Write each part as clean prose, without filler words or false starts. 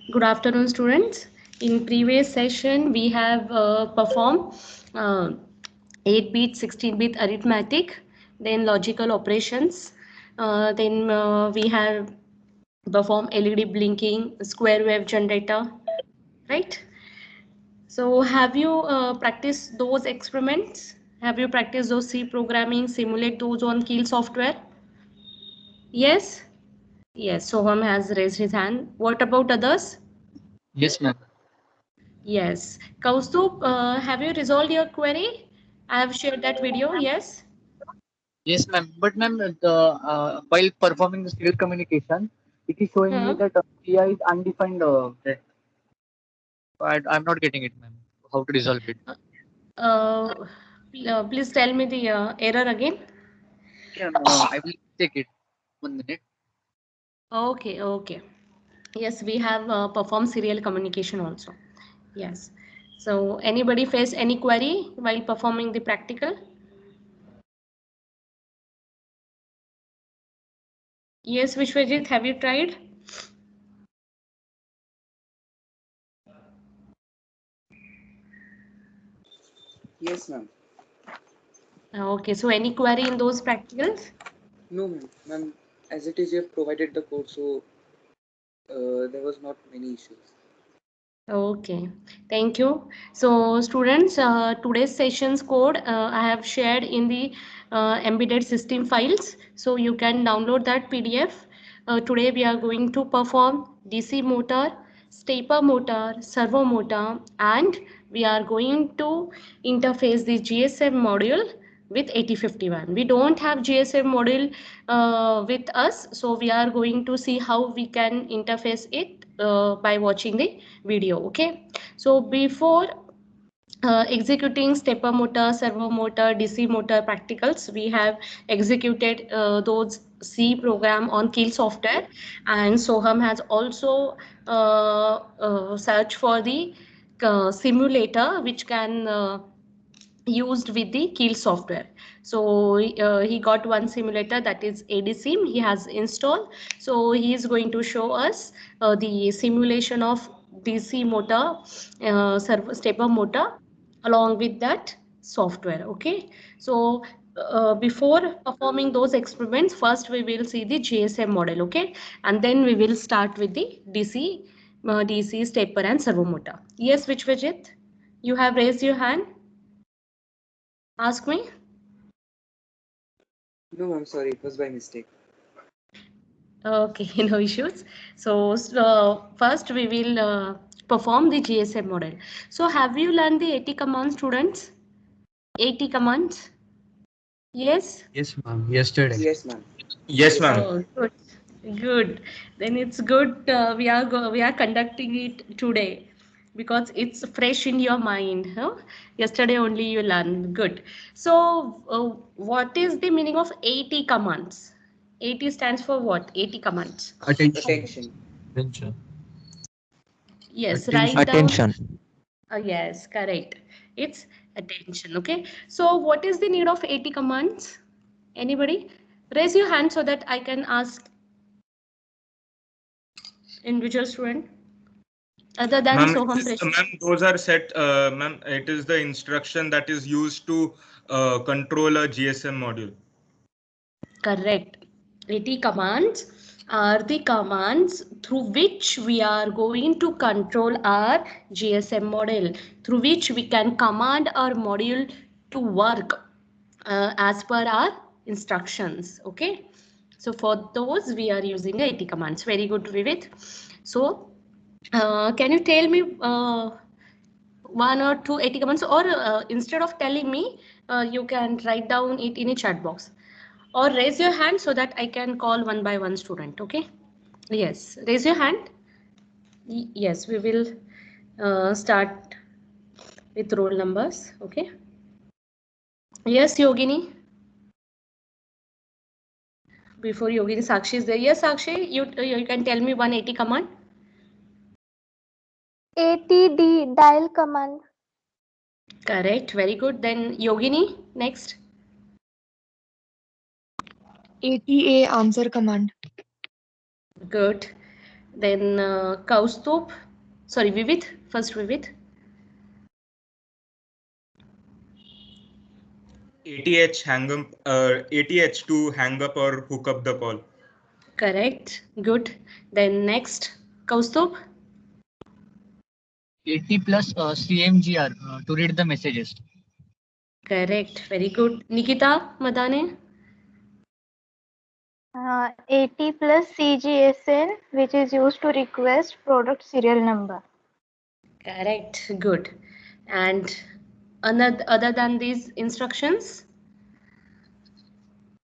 Good afternoon, students. In previous session, we have performed 8-bit, 16-bit arithmetic, then logical operations. Then we have performed LED blinking, square wave generator, right? So have you practiced those experiments? Have you practiced those C programming, simulate those on Keel software? Yes? Yes, Soham has raised his hand. What about others? Yes, ma'am. Yes. Kaustubh, have you resolved your query? I have shared that video. Yes. Yes, ma'am. But ma'am, while performing the serial communication, it is showing me Huh? that PI is undefined. I'm not getting it, ma'am. How to resolve it? Uh, please tell me the error again. Okay, I will take it. 1 minute. Okay, okay. Yes, we have performed serial communication also. Yes. So anybody face any query while performing the practical? Yes, Vishwajit, have you tried? Yes, ma'am. Okay, so any query in those practicals? No, ma'am. Ma'am, as it is, you have provided the code, so there was not many issues. Okay, thank you. So students, today's session's code I have shared in the embedded system files. So you can download that PDF. Today we are going to perform DC motor, stepper motor, servo motor, and we are going to interface the GSM module with 8051. We don't have GSM module with us, so we are going to see how we can interface it by watching the video. Okay, so before executing stepper motor, servo motor, DC motor practicals, we have executed those C program on Keel software, and Soham has also searched for the simulator which can used with the Keel software. So he got one simulator, that is ADSIM, he has installed. So he is going to show us the simulation of DC motor, stepper motor, along with that software. Okay, so before performing those experiments, first we will see the GSM model. Okay, and then we will start with the DC stepper and servo motor. Yes, Vijit, you have raised your hand. Ask me. No, I'm sorry, it was by mistake. Okay, no issues. So first we will perform the GSM model. So have you learned the 80 commands, students? 80 commands? Yes? Yes, ma'am. Yesterday. Yes, ma'am. Yes, ma'am. Oh, good. Good. Then it's good. We are conducting it today because it's fresh in your mind. Huh? Yesterday only you learned. Good. So what is the meaning of 80 commands? 80 stands for what? 80 commands. Attention. Attention. Attention. Yes, write Attention. down. Attention. Yes, correct. It's attention. Okay. So what is the need of 80 commands? Anybody? Raise your hand so that I can ask individual student. Other than Ma'am, Soham Prashant. ma'am, those are set, ma'am, it is the instruction that is used to control a GSM module. Correct. 80 commands are the commands through which we are going to control our GSM model, through which we can command our module to work as per our instructions. Okay. So for those we are using 80 commands. Very good, Vivith. So can you tell me one or two 80 commands, or instead of telling me, you can write down it in a chat box or raise your hand so that I can call one by one student. Okay. Yes, raise your hand. Yes, we will start with roll numbers. Okay. Yes, Yogini. Before Yogini, Sakshi is there. Yes, Sakshi, you can tell me 180 command. ATD dial command. Correct. Very good. Then Yogini, next. ATA answer command. Good. Then Kaustubh, sorry, Vivith, first Vivith. ATH to hang up or hook up the call. Correct, good. Then next, Kaustubh. AT plus CMGR to read the messages. Correct, very good. Nikita Madane. AT plus CGSN, which is used to request product serial number. Correct, good. And another other than these instructions?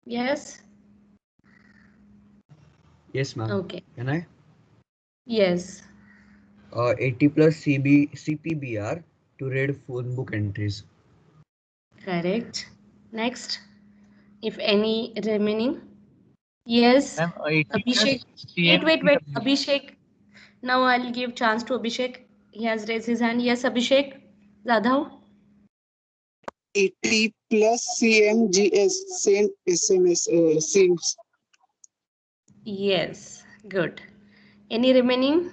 Yes. Yes, ma'am. Okay. Can I? Yes. AT plus CPBR to read phone book entries. Correct. Next, if any remaining. Yes. Ma'am, AT Abhishek. plus Wait. Abhishek. Now I'll give chance to Abhishek. He has raised his hand. Yes, Abhishek. Zadhav. AT plus CMGS, send SMS, SIMs. Yes. Good. Any remaining?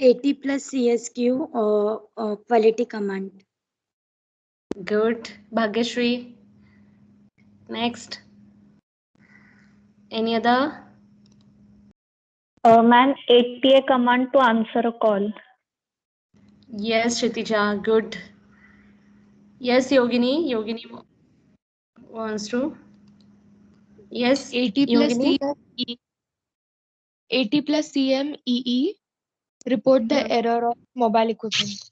AT plus CSQ quality command. Good. Bhagyashree. Next. Any other? Man, ATA command to answer a call. Yes, Kshitija. Good. Yes, Yogini. Yogini wants to. Yes, AT plus Yogini. AT plus CMEE report the error of mobile equipment.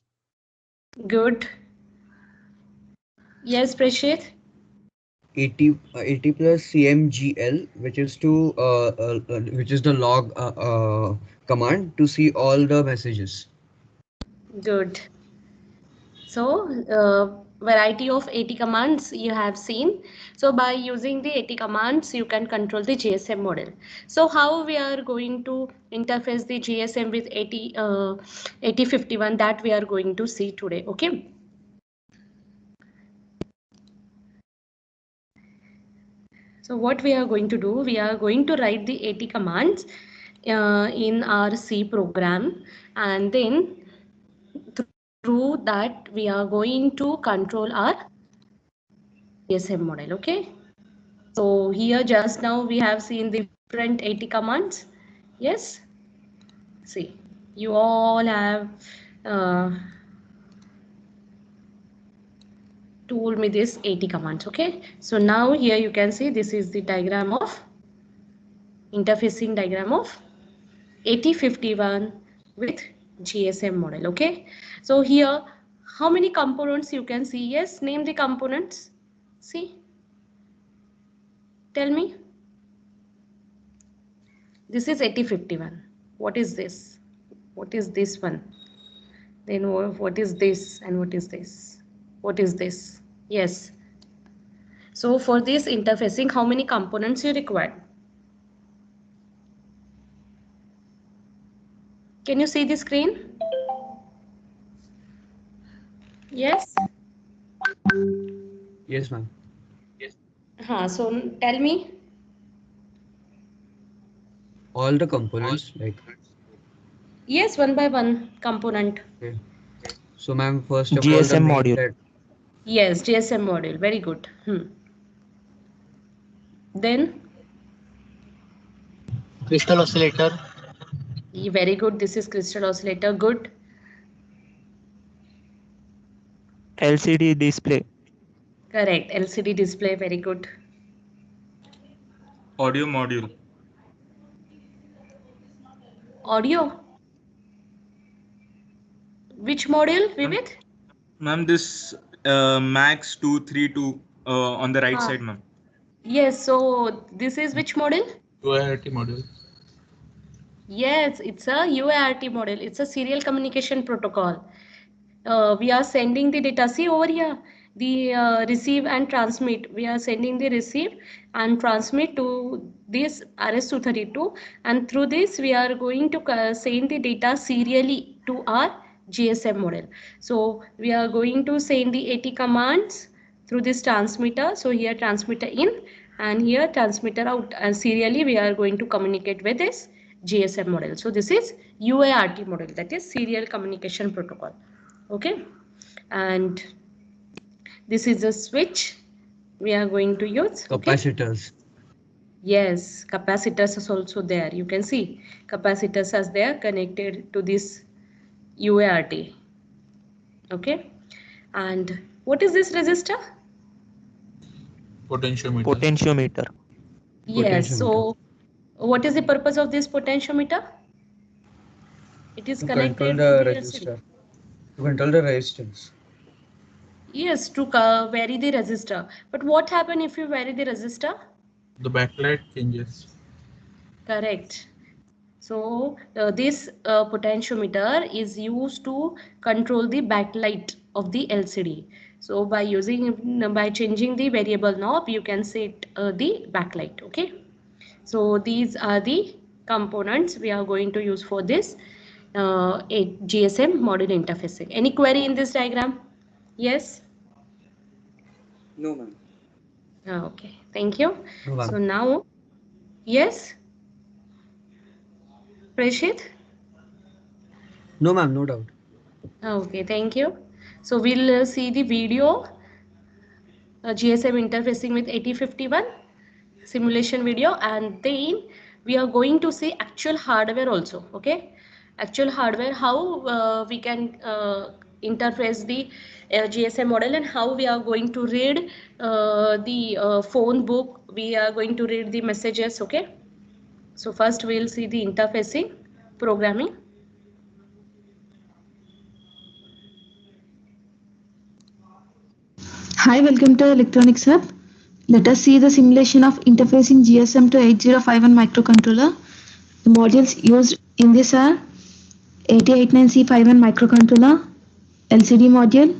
Good. Yes, Prashit. AT plus CMGL, which is the log command to see all the messages. Good. So, variety of AT commands you have seen. So, by using the AT commands, you can control the GSM model. So, how we are going to interface the GSM with AT51, that we are going to see today. Okay. So, what we are going to do, we are going to write the AT commands in our C program, and then through that we are going to control our GSM model. Okay, so here just now we have seen the different AT commands. Yes, see, you all have told me this AT commands. Okay, so now here you can see this is the diagram of interfacing diagram of AT51 with GSM model. Okay, so here how many components you can see? Yes, name the components. See, tell me. This is AT51. What is this? What is this one? Then what is this and what is this? What is this? Yes. So for this interfacing, how many components you require? Can you see the screen? Yes. Yes, ma'am. So tell me. All the components, like. Yes, one by one component. Okay. So, ma'am, first of all, the GSM main module. that Yes, GSM module. Very good. Then crystal oscillator. very good. This is crystal oscillator. Good. LCD display. Correct. LCD display. Very good. Audio module. Audio. Which module, Vivith? Ma'am, this Max 232 on the right side, ma'am. Yes. So this is which model? UART module. Yes, it's a UART model. It's a serial communication protocol. We are sending the data. See over here, the receive and transmit. We are sending the receive and transmit to this RS-232, and through this we are going to send the data serially to our GSM model. So we are going to send the AT commands through this transmitter. So here transmitter in and here transmitter out, and serially we are going to communicate with this GSM model. So this is UART model, that is serial communication protocol. Okay, and this is a switch we are going to use. Okay. Capacitors. Yes, capacitors is also there. You can see capacitors as they are connected to this UART. Okay, and what is this resistor? Potentiometer. Potentiometer. Yes, Potentiometer. so what is the purpose of this potentiometer? It is To control connected the to the LCD. resistor. To control the resistance. Yes, to vary the resistor. But what happens if you vary the resistor? The backlight changes. Correct. So this potentiometer is used to control the backlight of the LCD. So by changing the variable knob, you can set the backlight. Okay. So these are the components we are going to use for this GSM module interfacing. Any query in this diagram? Yes. No, ma'am. Okay. Thank you. No, ma'am. So now, yes. Prashit? No, ma'am, no doubt. Okay, thank you. So we'll see the video GSM interfacing with 8051 simulation video, and then we are going to see actual hardware also. Okay, actual hardware, how we can interface the GSM model, and how we are going to read the phone book, we are going to read the messages. Okay, so first we'll see the interfacing programming. Hi, welcome to Electronics Hub. Let us see the simulation of interfacing GSM to 8051 microcontroller. The modules used in this are 8089C51 microcontroller, LCD module,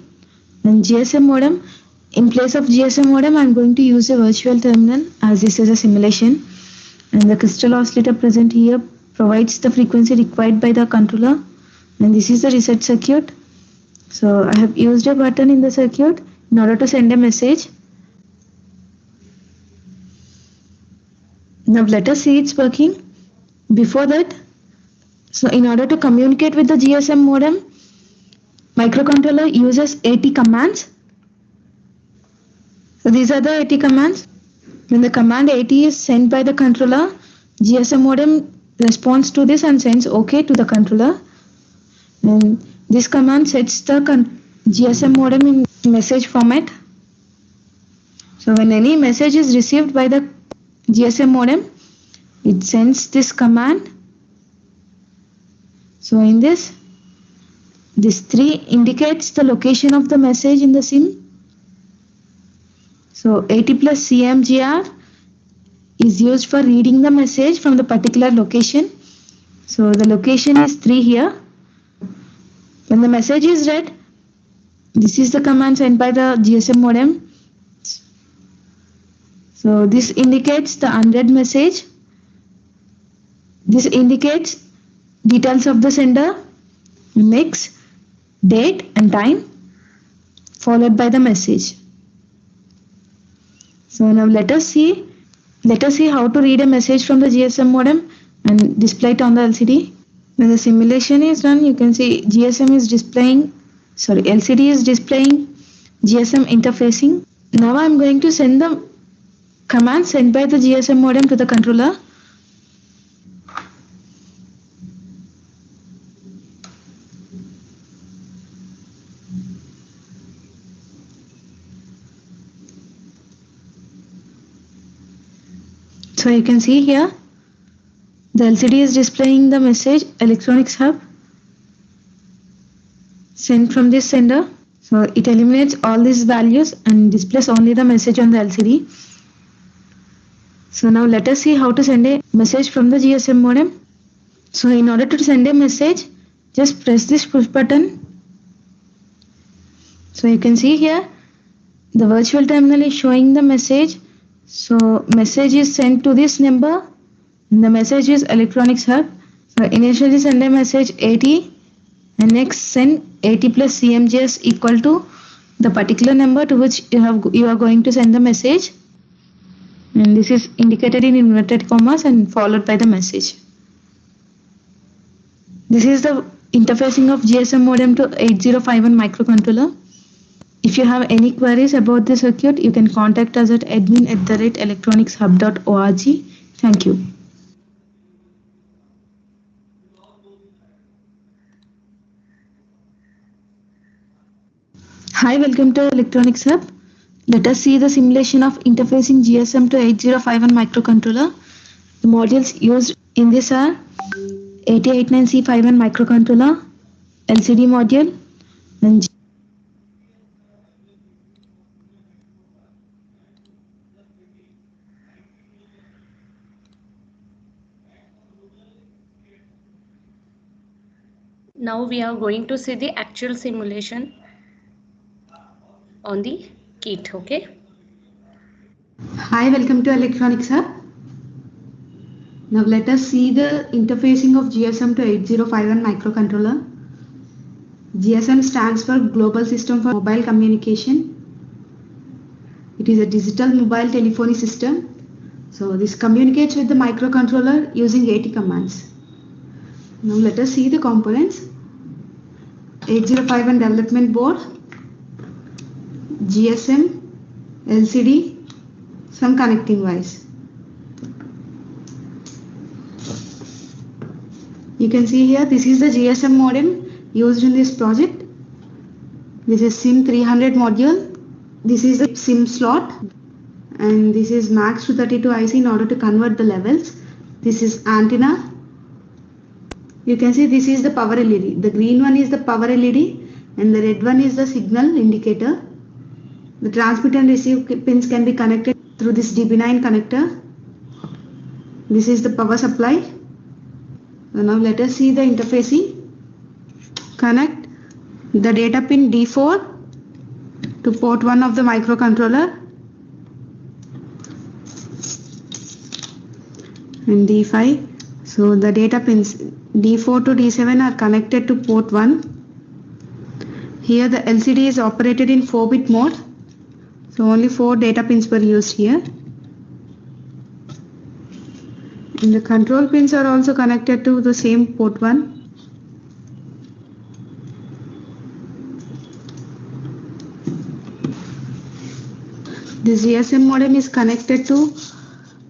and GSM modem. In place of GSM modem, I am going to use a virtual terminal as this is a simulation. And the crystal oscillator present here provides the frequency required by the controller. And this is the reset circuit. So I have used a button in the circuit in order to send a message. Now let us see it's working. Before that, so in order to communicate with the GSM modem, microcontroller uses 80 commands. So these are the 80 commands. When the command 80 is sent by the controller, GSM modem responds to this and sends OK to the controller. And this command sets the GSM modem in message format. So when any message is received by the GSM modem, it sends this command. So in this 3 indicates the location of the message in the SIM. So 80 plus CMGR is used for reading the message from the particular location. So the location is 3 here. When the message is read, this is the command sent by the GSM modem. So this indicates the unread message. This indicates details of the sender, mix, date and time, followed by the message. So now let us see how to read a message from the GSM modem and display it on the LCD. When the simulation is run, you can see LCD is displaying GSM interfacing. Now I am going to send the command sent by the GSM modem to the controller. So you can see here, the LCD is displaying the message Electronics Hub sent from this sender. So it eliminates all these values and displays only the message on the LCD. So now let us see how to send a message from the GSM modem. So in order to send a message, just press this push button. So you can see here, the virtual terminal is showing the message. So message is sent to this number. And the message is Electronics Hub. So initially send a message 80 and next send 80 plus CMGS equal to the particular number to which you are going to send the message. And this is indicated in inverted commas and followed by the message. This is the interfacing of GSM modem to 8051 microcontroller. If you have any queries about the circuit, you can contact us at admin@electronicshub.org. Thank you. Hi, welcome to Electronics Hub. Let us see the simulation of interfacing GSM to 8051 microcontroller. The modules used in this are 8089C51 microcontroller, LCD module, and Now we are going to see the actual simulation on the kit. Okay. Hi, welcome to Electronics Hub. Now let us see the interfacing of GSM to 8051 microcontroller. GSM stands for Global System for Mobile Communication. It is a digital mobile telephony system. So this communicates with the microcontroller using 80 commands. Now let us see the components. 8051 development board, GSM, LCD, some connecting wires. You can see here, this is the GSM modem used in this project. This is SIM 300 module. This is the SIM slot, and this is MAX 232 IC in order to convert the levels. This is antenna. You can see this is the power LED. The green one is the power LED and the red one is the signal indicator. The transmit and receive pins can be connected through this DB9 connector. This is the power supply. So now let us see the interfacing. Connect the data pin D4 to port 1 of the microcontroller and D5. So the data pins D4 to D7 are connected to port 1. Here the LCD is operated in 4-bit mode. So only 4 data pins were used here. And the control pins are also connected to the same port 1. This GSM modem is connected to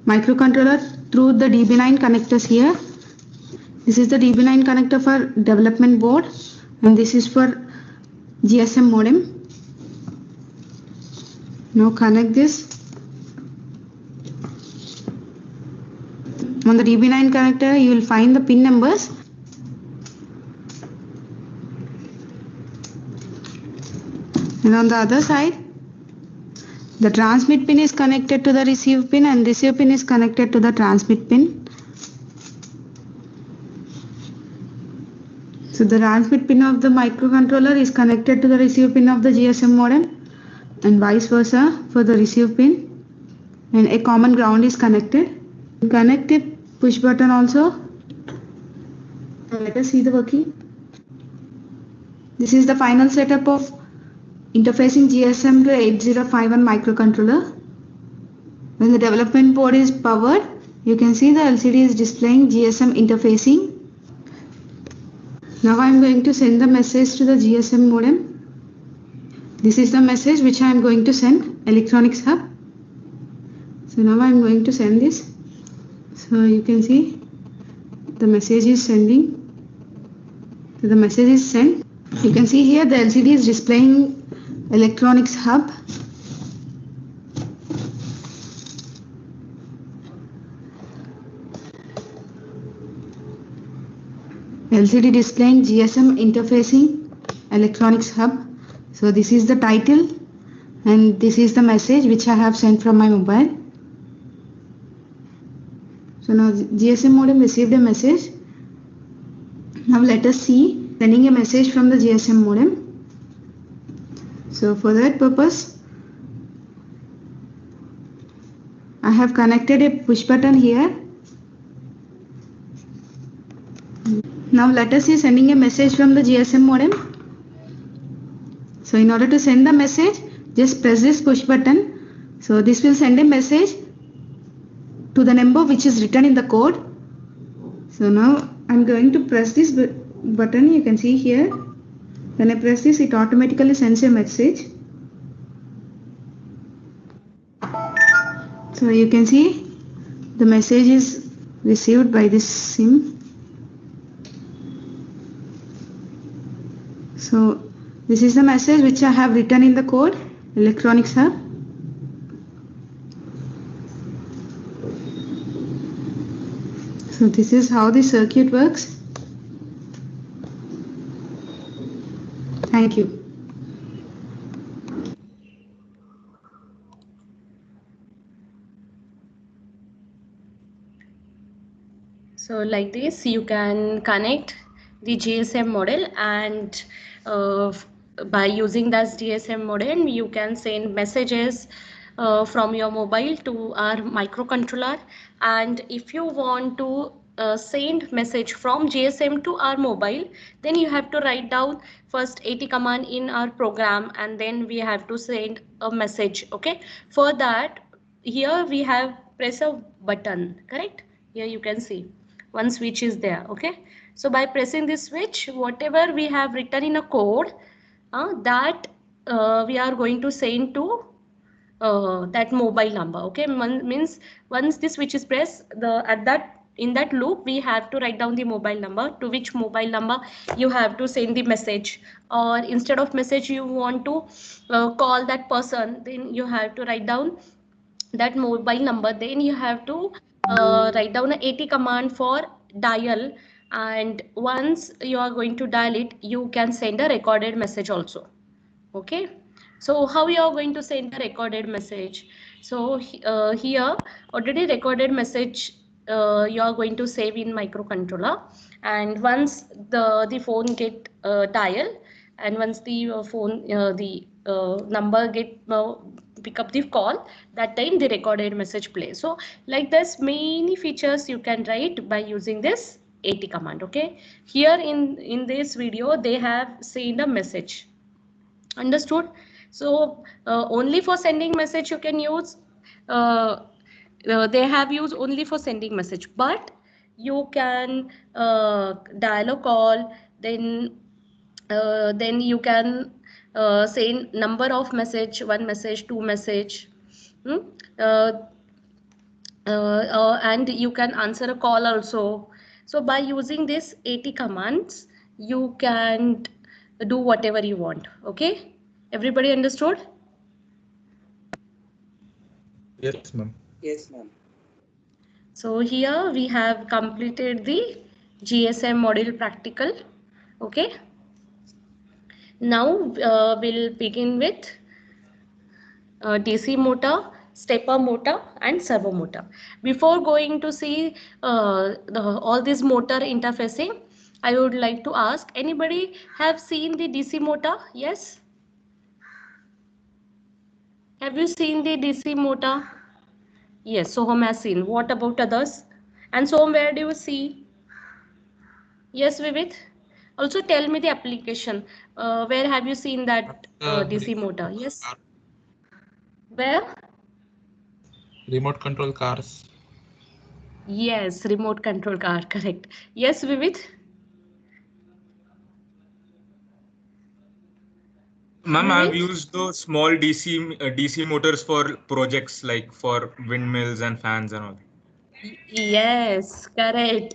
microcontroller through the DB9 connectors here. This is the DB9 connector for development board and this is for GSM modem. Now connect this. On the DB9 connector you will find the pin numbers. And on the other side the transmit pin is connected to the receive pin and receive pin is connected to the transmit pin. So the transmit pin of the microcontroller is connected to the receive pin of the GSM modem and vice versa for the receive pin, and a common ground is connected. Connect it push button also. Let us see the working. This is the final setup of interfacing GSM to 8051 microcontroller. When the development board is powered, you can see the LCD is displaying GSM interfacing. Now I am going to send the message to the GSM modem. This is the message which I am going to send Electronics Hub. So now I am going to send this. So you can see the message is sending. So the message is sent. You can see here the LCD is displaying Electronics Hub. LCD displaying GSM interfacing Electronics Hub. So this is the title and this is the message which I have sent from my mobile. So now GSM modem received a message. Now let us see sending a message from the GSM modem. So for that purpose I have connected a push button here. Now let us see sending a message from the GSM modem. So in order to send the message, just press this push button. So this will send a message to the number which is written in the code. So now I'm going to press this button, you can see here. When I press this, it automatically sends a message. So you can see the message is received by this SIM. So this is the message which I have written in the code, Electronics Hub. So this is how the circuit works. Thank you. So like this, you can connect the GSM model, and by using that GSM modem, you can send messages from your mobile to our microcontroller. And if you want to send message from GSM to our mobile, then you have to write down first AT command in our program, and then we have to send a message. Okay, for that, here we have press a button, correct? Here you can see one switch is there. Okay, so by pressing this switch, whatever we have written in a code, that we are going to send to that mobile number. Okay, means once this switch is pressed, in that loop we have to write down the mobile number, to which mobile number you have to send the message. Or instead of message, you want to call that person, then you have to write down that mobile number. Then you have to write down a AT command for dial, and once you are going to dial it, you can send a recorded message also. Okay, so how you are going to send a recorded message? So here already recorded message you are going to save in microcontroller, and once the phone get dial, and once the phone the number get pick up the call, that time the recorded message plays. So like this, many features you can write by using this AT command. Okay, here in this video they have sent a message. Understood? So only for sending message you can use, they have used only for sending message, but you can dial a call, then you can send number of message, one message, two message, hmm? uh, and you can answer a call also. So by using this AT commands, you can do whatever you want. Okay, everybody understood? Yes, ma'am. Yes, ma'am. So here we have completed the GSM module practical. Okay, now we'll begin with DC motor, stepper motor and servo motor. Before going to see all this motor interfacing, I would like to ask, anybody have seen the DC motor? Yes? Have you seen the DC motor? Yes, Soham has seen. What about others? And Soham, where do you see? Yes, Vivith? Also tell me the application. Where have you seen that DC motor? Yes? Where? Remote control cars. Yes, remote control car, correct. Yes, Vivith? Ma'am, I've used those small DC motors for projects like for windmills and fans and all. Yes, correct.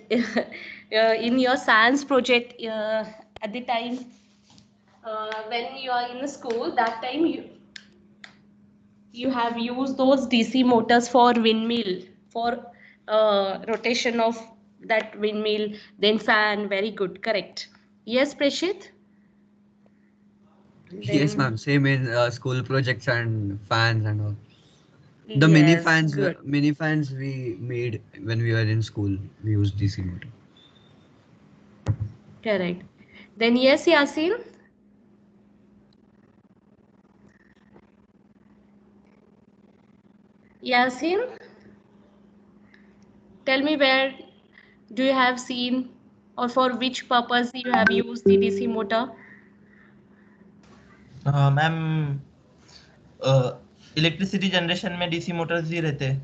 In your science project, at the time when you are in the school, that time you have used those DC motors for windmill, for rotation of that windmill, then fan. Very good, correct. Yes, Prashit? Yes, Then, ma'am. Same in school projects and fans and all. The mini yes, fans, good. we made when we were in school. We used DC motor. Correct. Then yes, Yasin? Yasin, tell me, where do you have seen, or for which purpose you have used the DC motor? Ma'am electricity generation में DC Motors ही रहते हैं.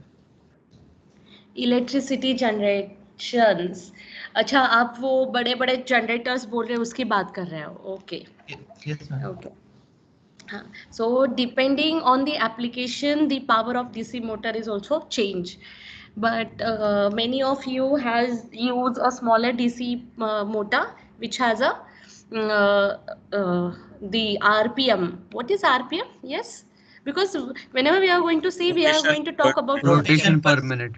Electricity generations. अच्छा, आप वो बड़े बड़े generators बोल रहे हो, उसकी बात कर रहे हो? Okay Yes, ma'am. Okay. So depending on the application, the power of DC motor is also change. But many of you has used a smaller DC motor which has a the RPM. What is RPM? Yes, because whenever we are going to see, we are Rotation going to talk about Rotation per minute.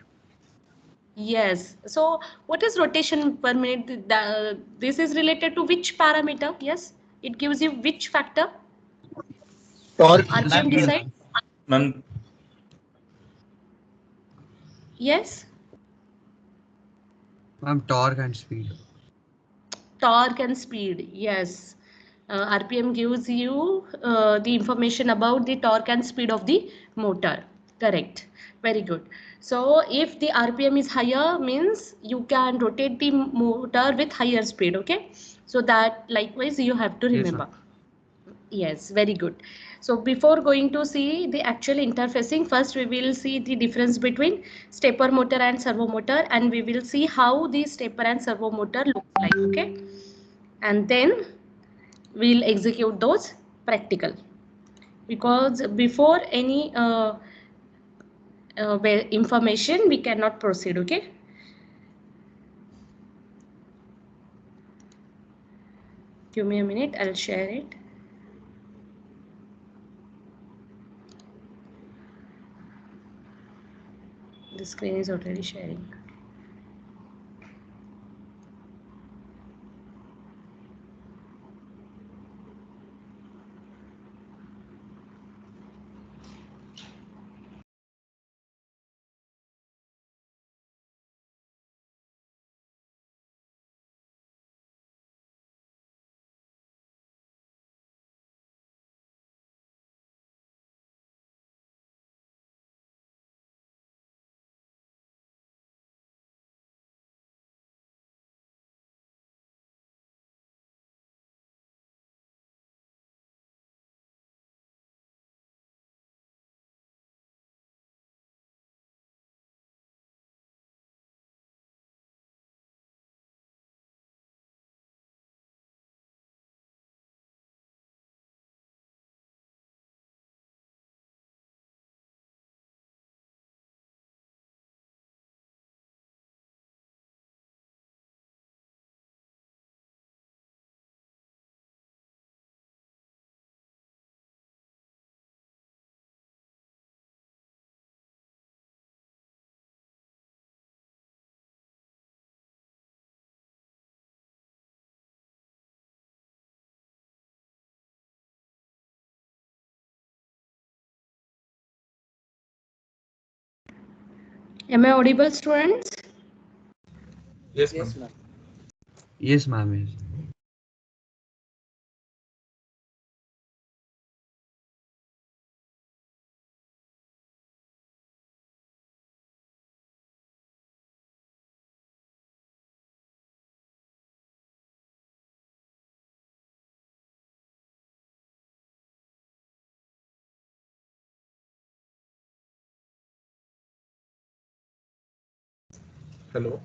Yes. So what is rotation per minute? This is related to which parameter? Yes, it gives you which factor? Torque. RPM decide? Ma'am, Yes. Ma'am, torque and speed. Torque and speed. Yes. RPM gives you the information about the torque and speed of the motor. Correct. Very good. So if the RPM is higher, means you can rotate the motor with higher speed. Okay. So that likewise you have to Yes, remember. ma'am. Yes, very good. So before going to see the actual interfacing, first we will see the difference between stepper motor and servo motor, and we will see how the stepper and servo motor look like. Okay. And then we'll execute those practical, because before any information we cannot proceed. Okay. Give me a minute, I'll share it. The screen is already sharing. Am I audible, students? Yes, ma'am. Yes, ma'am. Yes, ma'am. Yes. Hello.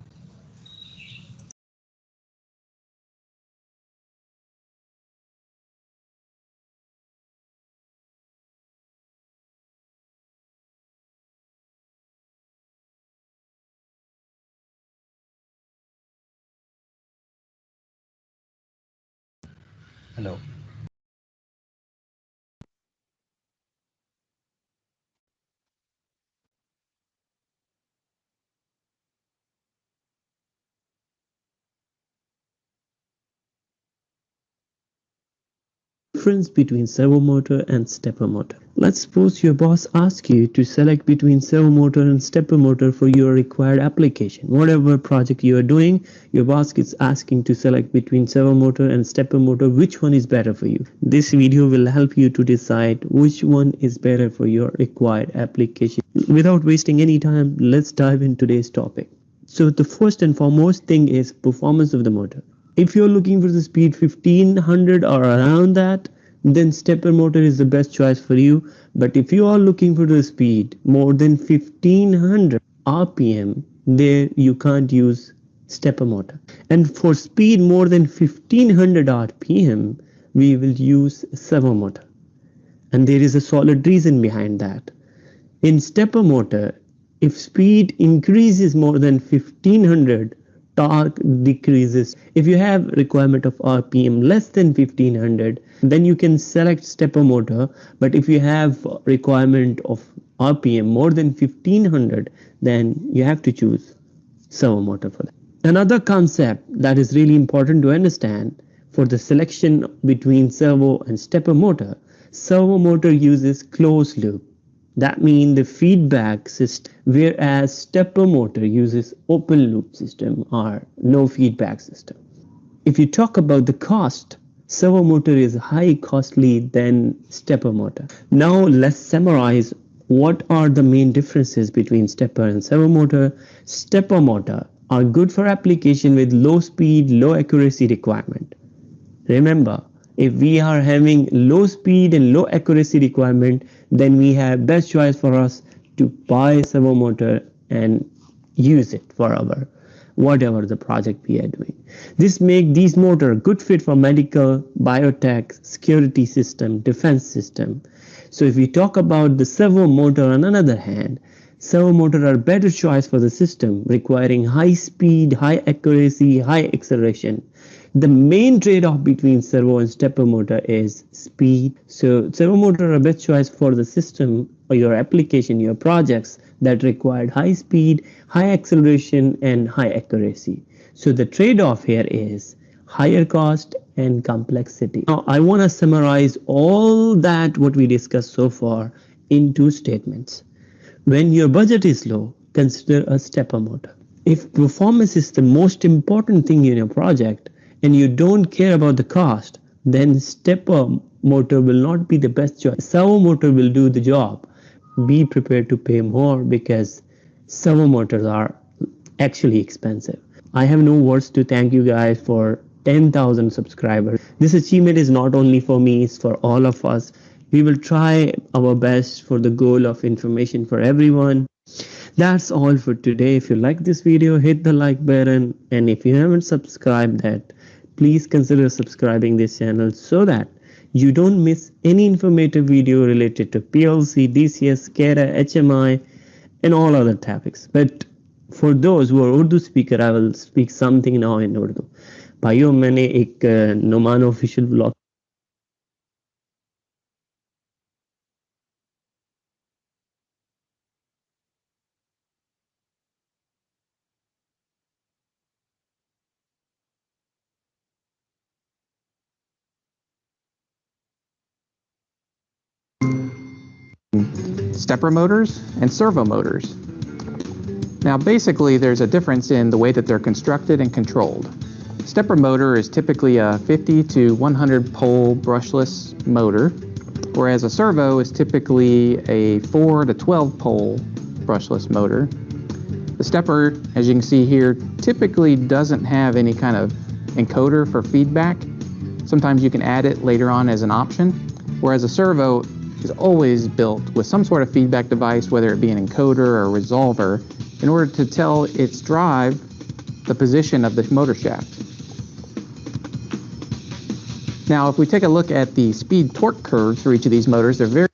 Hello. Difference between servo motor and stepper motor. Let's suppose your boss asks you to select between servo motor and stepper motor for your required application. Whatever project you are doing, your boss is asking to select between servo motor and stepper motor, which one is better for you. This video will help you to decide which one is better for your required application. Without wasting any time, let's dive into today's topic. So the first and foremost thing is performance of the motor. If you're looking for the speed 1500 or around that, then stepper motor is the best choice for you. But if you are looking for the speed more than 1500 RPM, there you can't use stepper motor. And for speed more than 1500 RPM, we will use servo motor. And there is a solid reason behind that. In stepper motor, if speed increases more than 1500, torque decreases. If you have requirement of RPM less than 1500, then you can select stepper motor. But if you have requirement of RPM more than 1500, then you have to choose servo motor for that. Another concept that is really important to understand for the selection between servo and stepper motor uses closed loop. That means the feedback system, whereas stepper motor uses open loop system or no feedback system. If you talk about the cost, servo motor is high costly than stepper motor. Now let's summarize what are the main differences between stepper and servo motor. Stepper motor are good for application with low speed, low accuracy requirement. Remember, if we are having low speed and low accuracy requirement, then we have best choice for us to buy servo motor and use it for our whatever the project we are doing. This make these motor good fit for medical, biotech, security system, defense system. So if we talk about the servo motor on another hand, servo motor are better choice for the system requiring high speed, high accuracy, high acceleration. The main trade-off between servo and stepper motor is speed. So servo motor are best choice for the system or your application, your projects that required high speed, high acceleration, and high accuracy. So the trade-off here is higher cost and complexity. Now I want to summarize all that what we discussed so far in 2 statements. When your budget is low, consider a stepper motor. If performance is the most important thing in your project and you don't care about the cost, then stepper motor will not be the best choice. Servo motor will do the job. Be prepared to pay more because servo motors are actually expensive. I have no words to thank you guys for 10,000 subscribers. This achievement is not only for me, it's for all of us. We will try our best for the goal of information for everyone. That's all for today. If you like this video, hit the like button, and if you haven't subscribed that, please consider subscribing this channel so that you don't miss any informative video related to PLC, DCS, SCADA, HMI, and all other topics. But for those who are Urdu speaker, I will speak something now in Urdu. भाइयों मैंने एक Noman official blog stepper motors and servo motors. Now basically there's a difference in the way that they're constructed and controlled. Stepper motor is typically a 50 to 100 pole brushless motor, whereas a servo is typically a 4 to 12 pole brushless motor. The stepper, as you can see here, typically doesn't have any kind of encoder for feedback. Sometimes you can add it later on as an option, whereas a servo is always built with some sort of feedback device, whether it be an encoder or a resolver, in order to tell its drive the position of the motor shaft. Now, if we take a look at the speed torque curves for each of these motors, they're very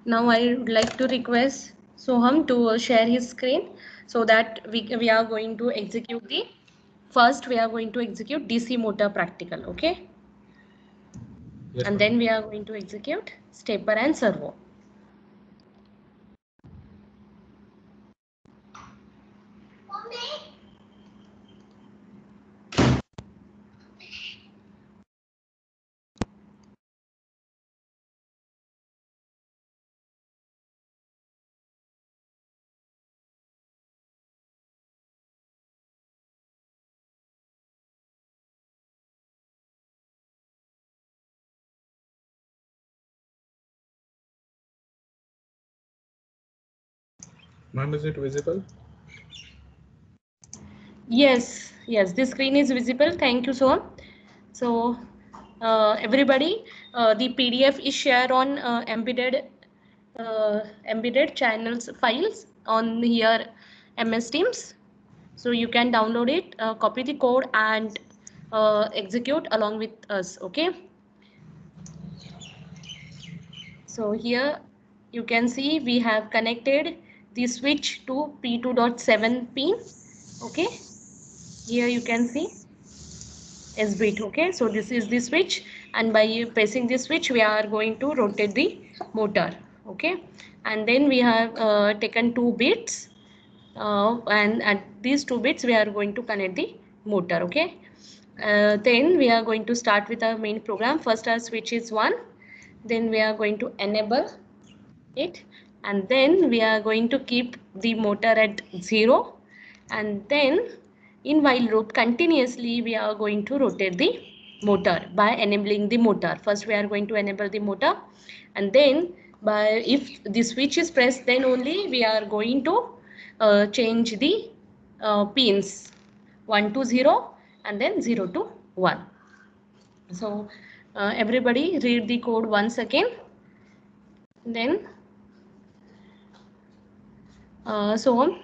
Now I would like to request Soham to share his screen so that we are going to execute the first we are going to execute DC motor practical, okay? Yes, And then we are going to execute stepper and servo. Ma'am, is it visible? Yes, yes, the screen is visible. Thank you, Soham. So, everybody, the PDF is shared on embedded channels files on here MS Teams. So you can download it, copy the code, and execute along with us. Okay. So here you can see we have connected the switch to P2.7 pin. Okay. Here you can see S bit. Okay. So this is the switch, and by pressing the switch, we are going to rotate the motor. Okay. And then we have taken 2 bits, and at these 2 bits we are going to connect the motor. Okay. Then we are going to start with our main program. First our switch is 1, then we are going to enable it, and then we are going to keep the motor at 0, and then in while loop continuously we are going to rotate the motor by enabling the motor. First we are going to enable the motor, and then by if the switch is pressed, then only we are going to change the pins 1 to 0 and then 0 to 1. So everybody read the code once again. Then so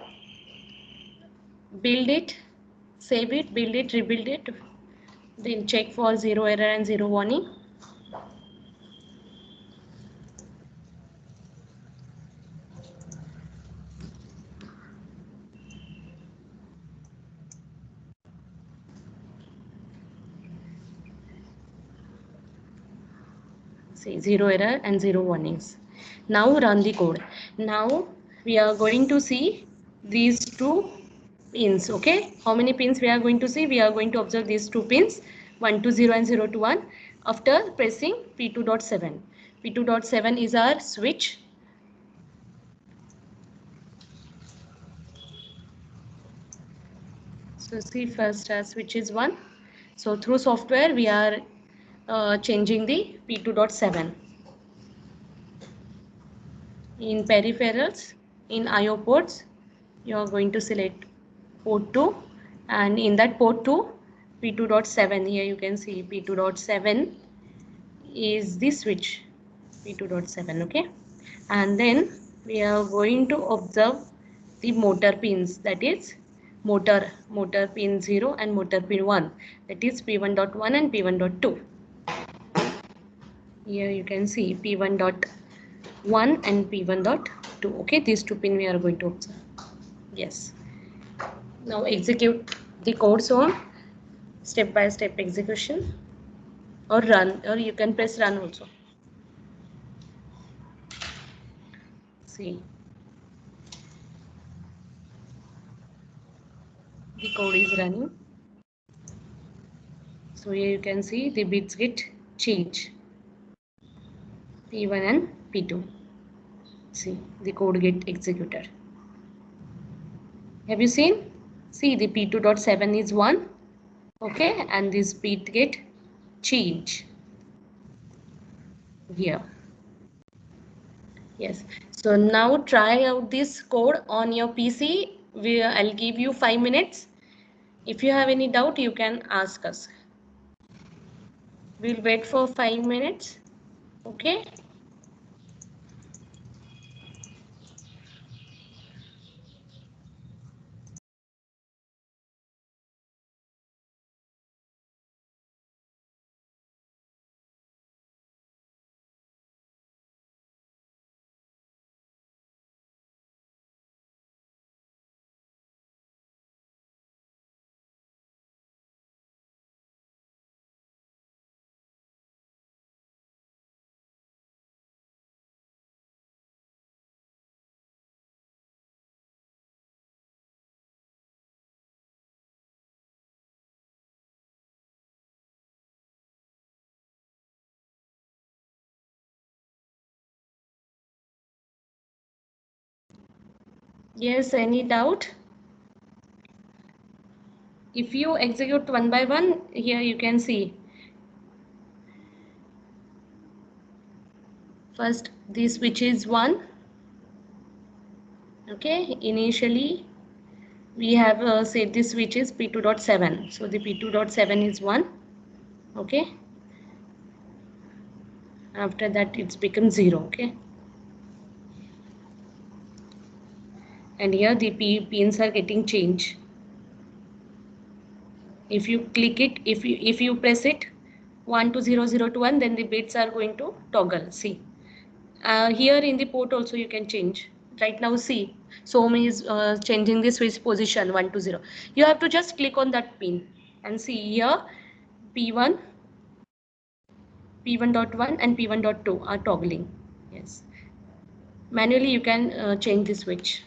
build it, save it, build it, rebuild it, then check for 0 error and 0 warning. See, 0 error and 0 warnings. Now run the code. Now we are going to see these 2 pins. Okay, how many pins we are going to see? We are going to observe these 2 pins, 1 to 0 and 0 to 1, after pressing P2.7. P2.7 is our switch. So see, first our switch is 1. So through software we are changing the P2.7. In peripherals, in IO ports, you are going to select port 2, and in that port 2, P2.7, here you can see P2.7 is the switch, P2.7. Okay, and then we are going to observe the motor pins, that is motor pin 0 and motor pin 1, that is P1.1 and P1.2. Here you can see P1.1 and P1.2. Okay, these 2 pin we are going to observe. Yes. Now execute the code. So step by step execution, or run, or you can press run also. See, the code is running. So here you can see the bits get changed, P1 and P2. See, the code get executed. Have you seen? See, the P2.7 is 1. Okay, and this bit get changed here. Yes. So now try out this code on your PC. I'll give you 5 minutes. If you have any doubt, you can ask us. We'll wait for 5 minutes. Okay. Yes, any doubt? If you execute one by one, here you can see. First, this switch is 1. Okay, initially we have said this switch is P2.7. So the P2.7 is 1. Okay. After that it's become 0. Okay. And here the pins are getting changed. If you click it, if you press it 1 to 0 0 to 1, then the bits are going to toggle. See, here in the port also you can change. Right now, see, Som is changing the switch position 1 to 0. You have to just click on that pin and see here P1, P1.1 and P1.2 are toggling. Yes, manually you can change the switch.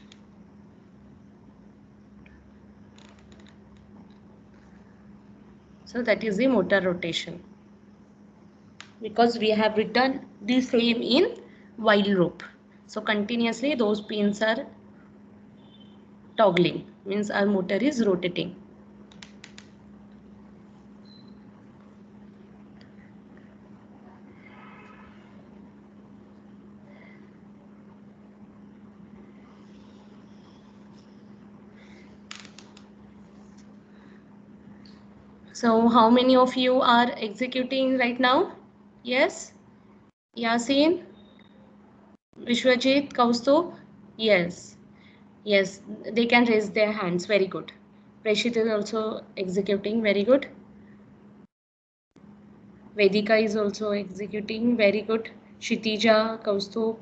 So that is the motor rotation, because we have written the same in while loop. So continuously those pins are toggling, means our motor is rotating. So how many of you are executing right now? Yes? Yasin? Vishwajit? Kaustubh? Yes. Yes, they can raise their hands. Very good. Preshit is also executing. Very good. Vedika is also executing. Very good. Kshitija, Kaustubh.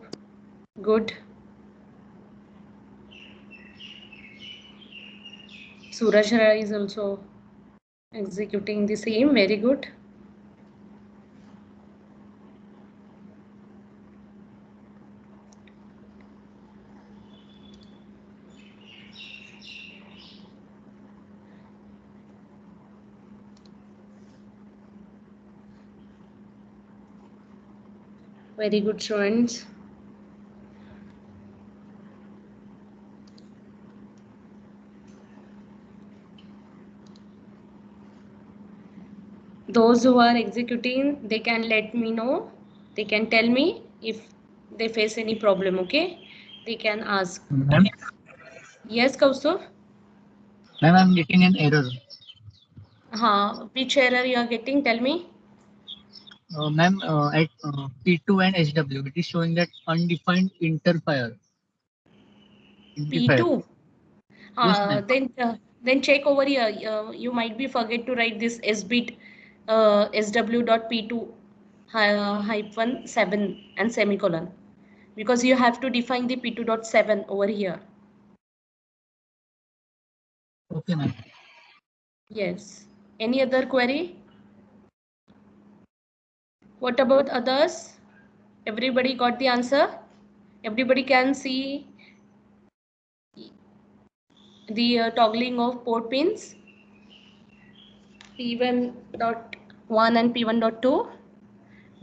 Good. Suraj Rai is also executing the same. Very good. Very good, students. Those who are executing, they can let me know. They can tell me if they face any problem, okay? They can ask. Ma'am? Yes, Kaustubh? Ma'am, I'm getting an error. Which error you are getting? Tell me. Ma'am, at P2 and HW, it is showing that undefined interfere. P2? Yes, Then check over here. You might be forget to write this sbit sw.p2 hyphen 7 and semicolon, because you have to define the p2.7 over here. Okay, ma'am. Yes. Any other query? What about others? Everybody got the answer? Everybody can see the toggling of port pins P1.1 and P1.2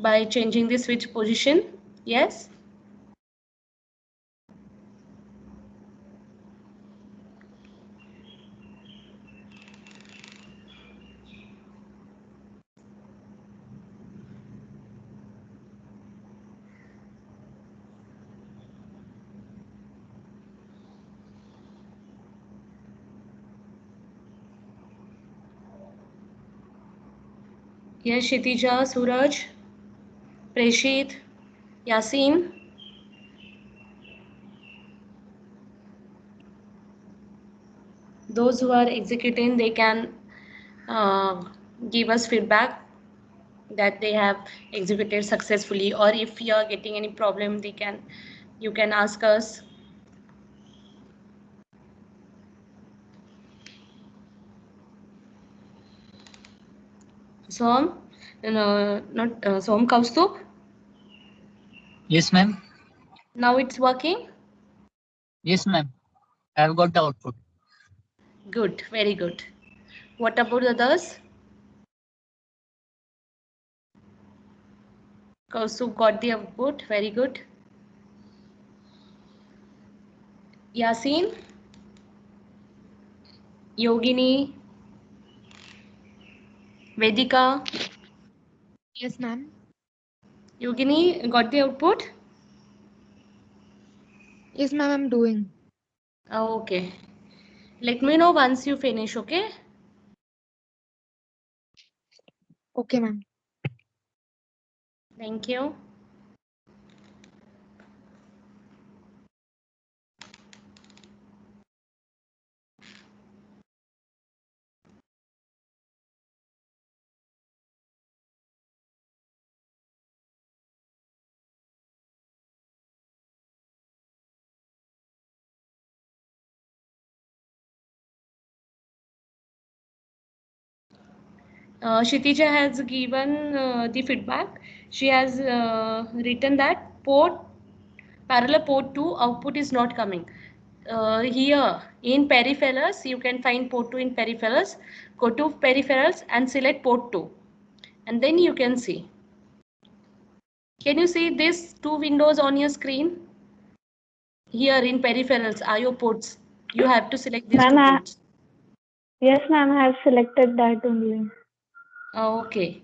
by changing the switch position. Yes? Yes, Kshitija, Suraj, Preshit, Yasin. Those who are executing, they can give us feedback that they have executed successfully, or if you are getting any problem, you can ask us. Som, not Som Kaustubh. Yes, ma'am. Now it's working. Yes, ma'am. I have got the output. Good, very good. What about others? Kaustubh got the output. Very good. Yasin, Yogini, Vedika. Yes, ma'am. Yogini got the output? Yes, ma'am, I'm doing. Okay. Let me know once you finish, okay? Okay, ma'am. Thank you. Kshitija has given the feedback. She has written that parallel port 2 output is not coming. Here in peripherals, you can find port 2 in peripherals. Go to peripherals and select port 2. And then you can see. Can you see these two windows on your screen? Here in peripherals, IO ports, you have to select these two ports. Yes, ma'am, I have selected that only. Okay.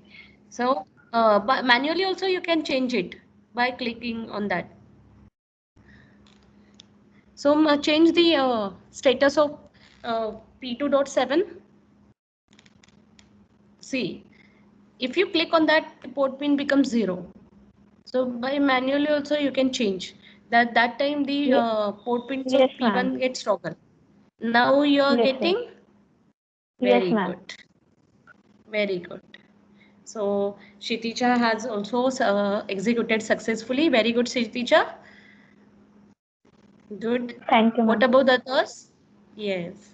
So, but manually also you can change it by clicking on that. So, change the status of P2.7. See, if you click on that, port pin becomes 0. So, by manually also you can change that. That time the port pins of P1 gets toggled. Now you are getting very good. Very good. So Kshitija has also executed successfully. Very good, Kshitija. Good. Thank you, ma'am. What about the others? Yes.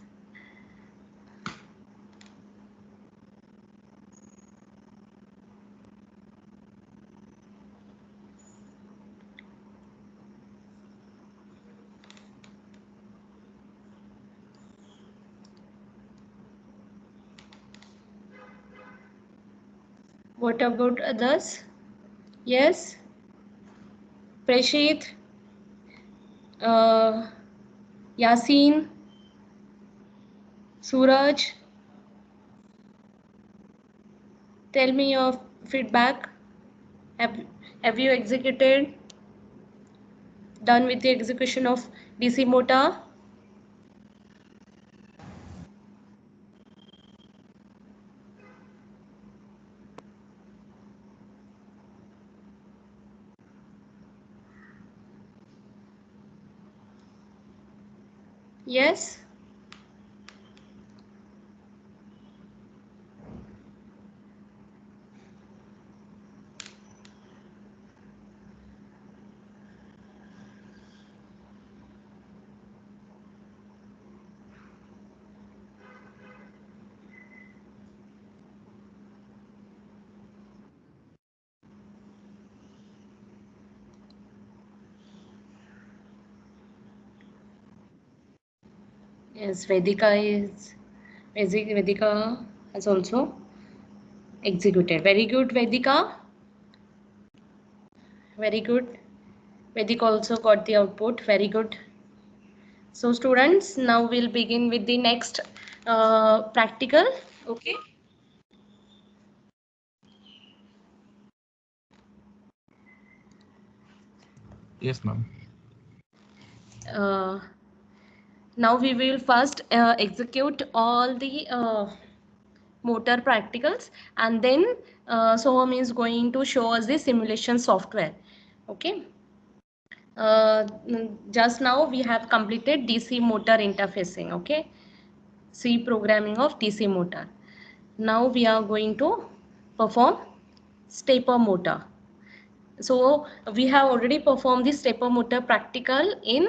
What about others? Yes. Prashit, Yasin, Suraj. Tell me your feedback. Have you executed? Done with the execution of DC motor? Yes. Yes, Vedika has also executed. Very good, Vedika. Very good. Vedika also got the output. Very good. So students, now we'll begin with the next practical. Okay. Yes, ma'am. Now we will first execute all the motor practicals, and then Soham is going to show us the simulation software. Okay. Just now we have completed DC motor interfacing. Okay. C programming of DC motor. Now we are going to perform stepper motor. So we have already performed the stepper motor practical in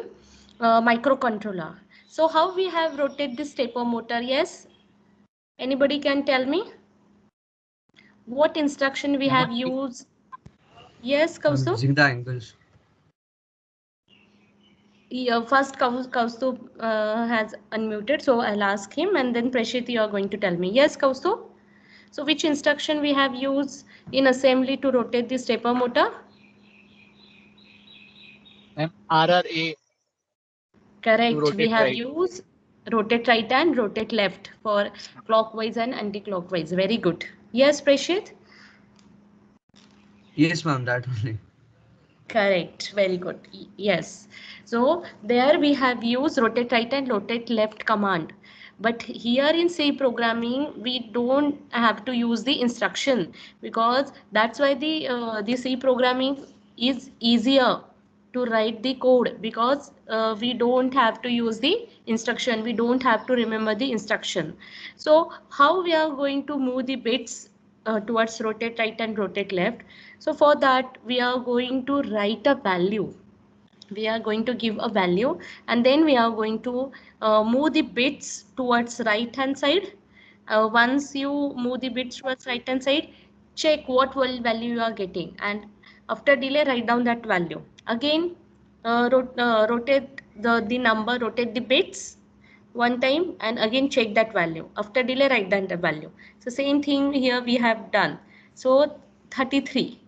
microcontroller. So how we have rotated the stepper motor? Yes, anybody can tell me what instruction we have used? Yes, Kaustubh. Using the angles. Yeah, first Kaustubh has unmuted, so I'll ask him, and then Prashit, you are going to tell me. Yes, Kaustubh. So which instruction we have used in assembly to rotate the stepper motor? RRA. Correct. We have used rotate right and rotate left for clockwise and anti-clockwise. Very good. Yes, Prashit? Yes, ma'am, that only. Correct. Very good. Yes. So there we have used rotate right and rotate left command. But here in C programming, we don't have to use the instruction, because that's why the C programming is easier to write the code, because we don't have to use the instruction, we don't have to remember the instruction. So how we are going to move the bits towards rotate right and rotate left? So for that we are going to write a value. We are going to give a value, and then we are going to move the bits towards right hand side. Once you move the bits towards right hand side, check what value you are getting, and after delay write down that value. Again rotate the number, rotate the bits one time, and again check that value. After delay write down the value. So same thing here we have done. So 33.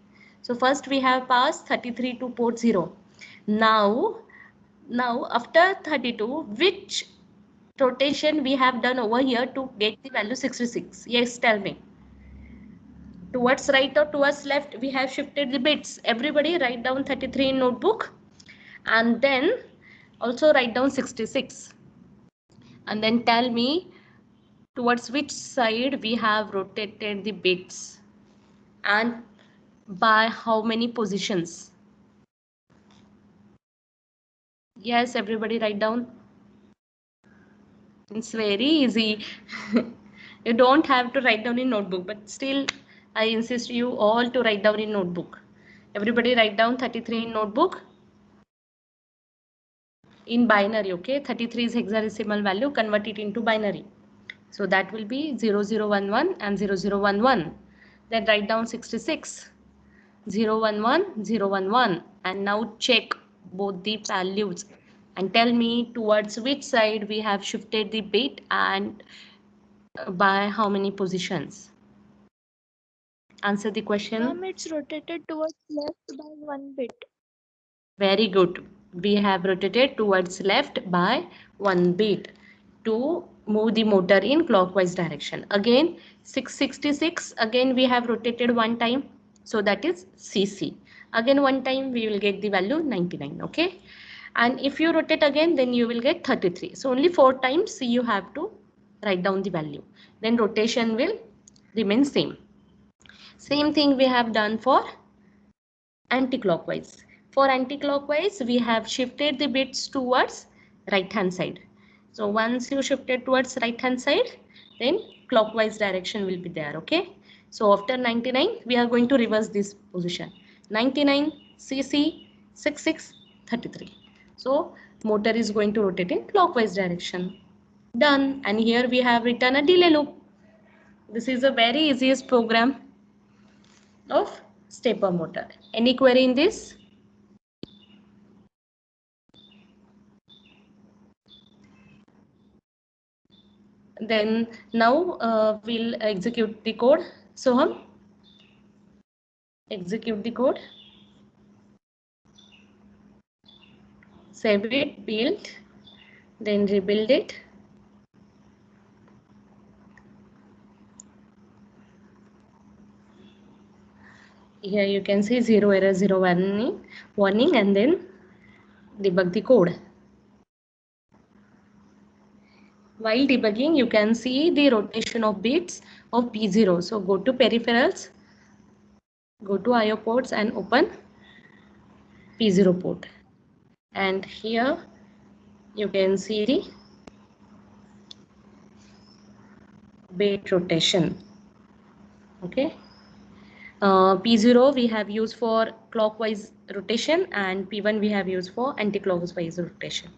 So first we have passed 33 to port 0. Now after 32, which rotation we have done over here to get the value 66? Yes, tell me. Towards right or towards left we have shifted the bits. Everybody write down 33 in notebook, and then also write down 66, and then tell me towards which side we have rotated the bits and by how many positions. Yes, everybody write down. It's very easy. You don't have to write down in notebook, but still I insist you all to write down in notebook. Everybody write down 33 in notebook in binary. Okay, 33 is hexadecimal value, convert it into binary. So that will be 0011 and 0011. Then write down 66, 011, 011, and now check both the values and tell me towards which side we have shifted the bit and by how many positions. Answer the question. Ma'am, it's rotated towards left by 1 bit. Very good. We have rotated towards left by 1 bit to move the motor in clockwise direction. Again 666, again we have rotated one time, so that is CC. Again one time we will get the value 99. Okay, and if you rotate again, then you will get 33. So only 4 times you have to write down the value, then rotation will remain same. Same thing we have done for anti-clockwise. For anti-clockwise, we have shifted the bits towards right hand side. So once you shifted towards right hand side, then clockwise direction will be there. Okay, so after 99 we are going to reverse this position. 99, CC, 66, 33. So motor is going to rotate in clockwise direction. Done. And here we have written a delay loop. This is a very easiest program of stepper motor. Any query in this? Then now we'll execute the code. Soham, execute the code. Save it, build, then rebuild it. Here you can see 0 error, 0 warning, and then debug the code. While debugging, you can see the rotation of bits of P0. So go to peripherals, go to IO ports and open P0 port. And here you can see the bit rotation. Okay. P0 we have used for clockwise rotation, and P1 we have used for anti-clockwise rotation.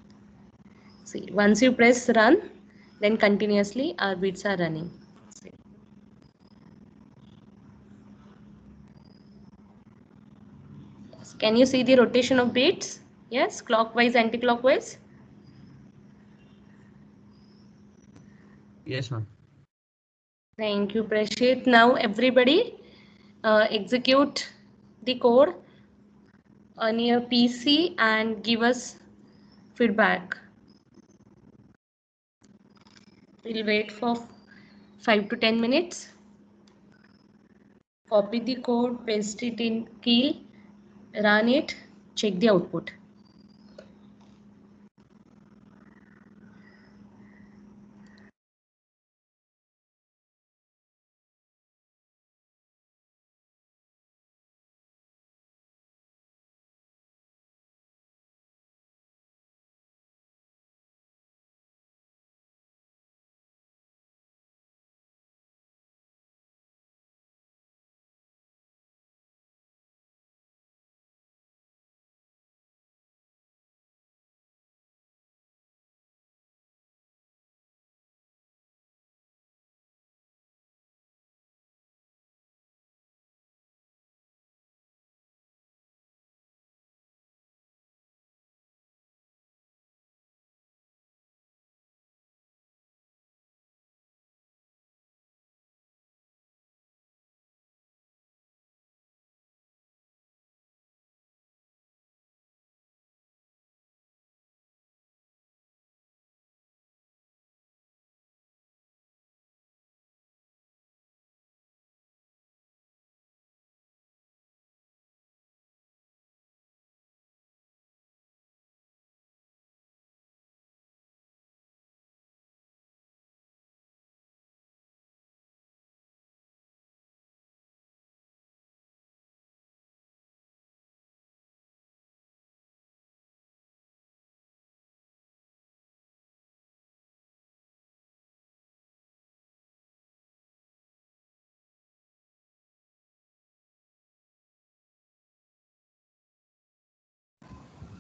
See, once you press run, then continuously our bits are running. See. Yes. Can you see the rotation of bits? Yes, clockwise, anti-clockwise. Yes, ma'am. Thank you, Prashit. Now everybody execute the code on your PC and give us feedback. We'll wait for 5 to 10 minutes. Copy the code, paste it in Keel, run it, check the output.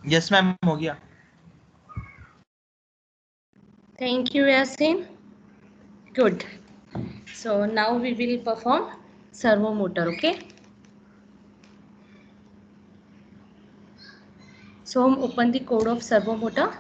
Yes, ma'am. हो गया. Thank you, Yasin. Good. So now we will perform servo motor, okay? So open the code of servo motor.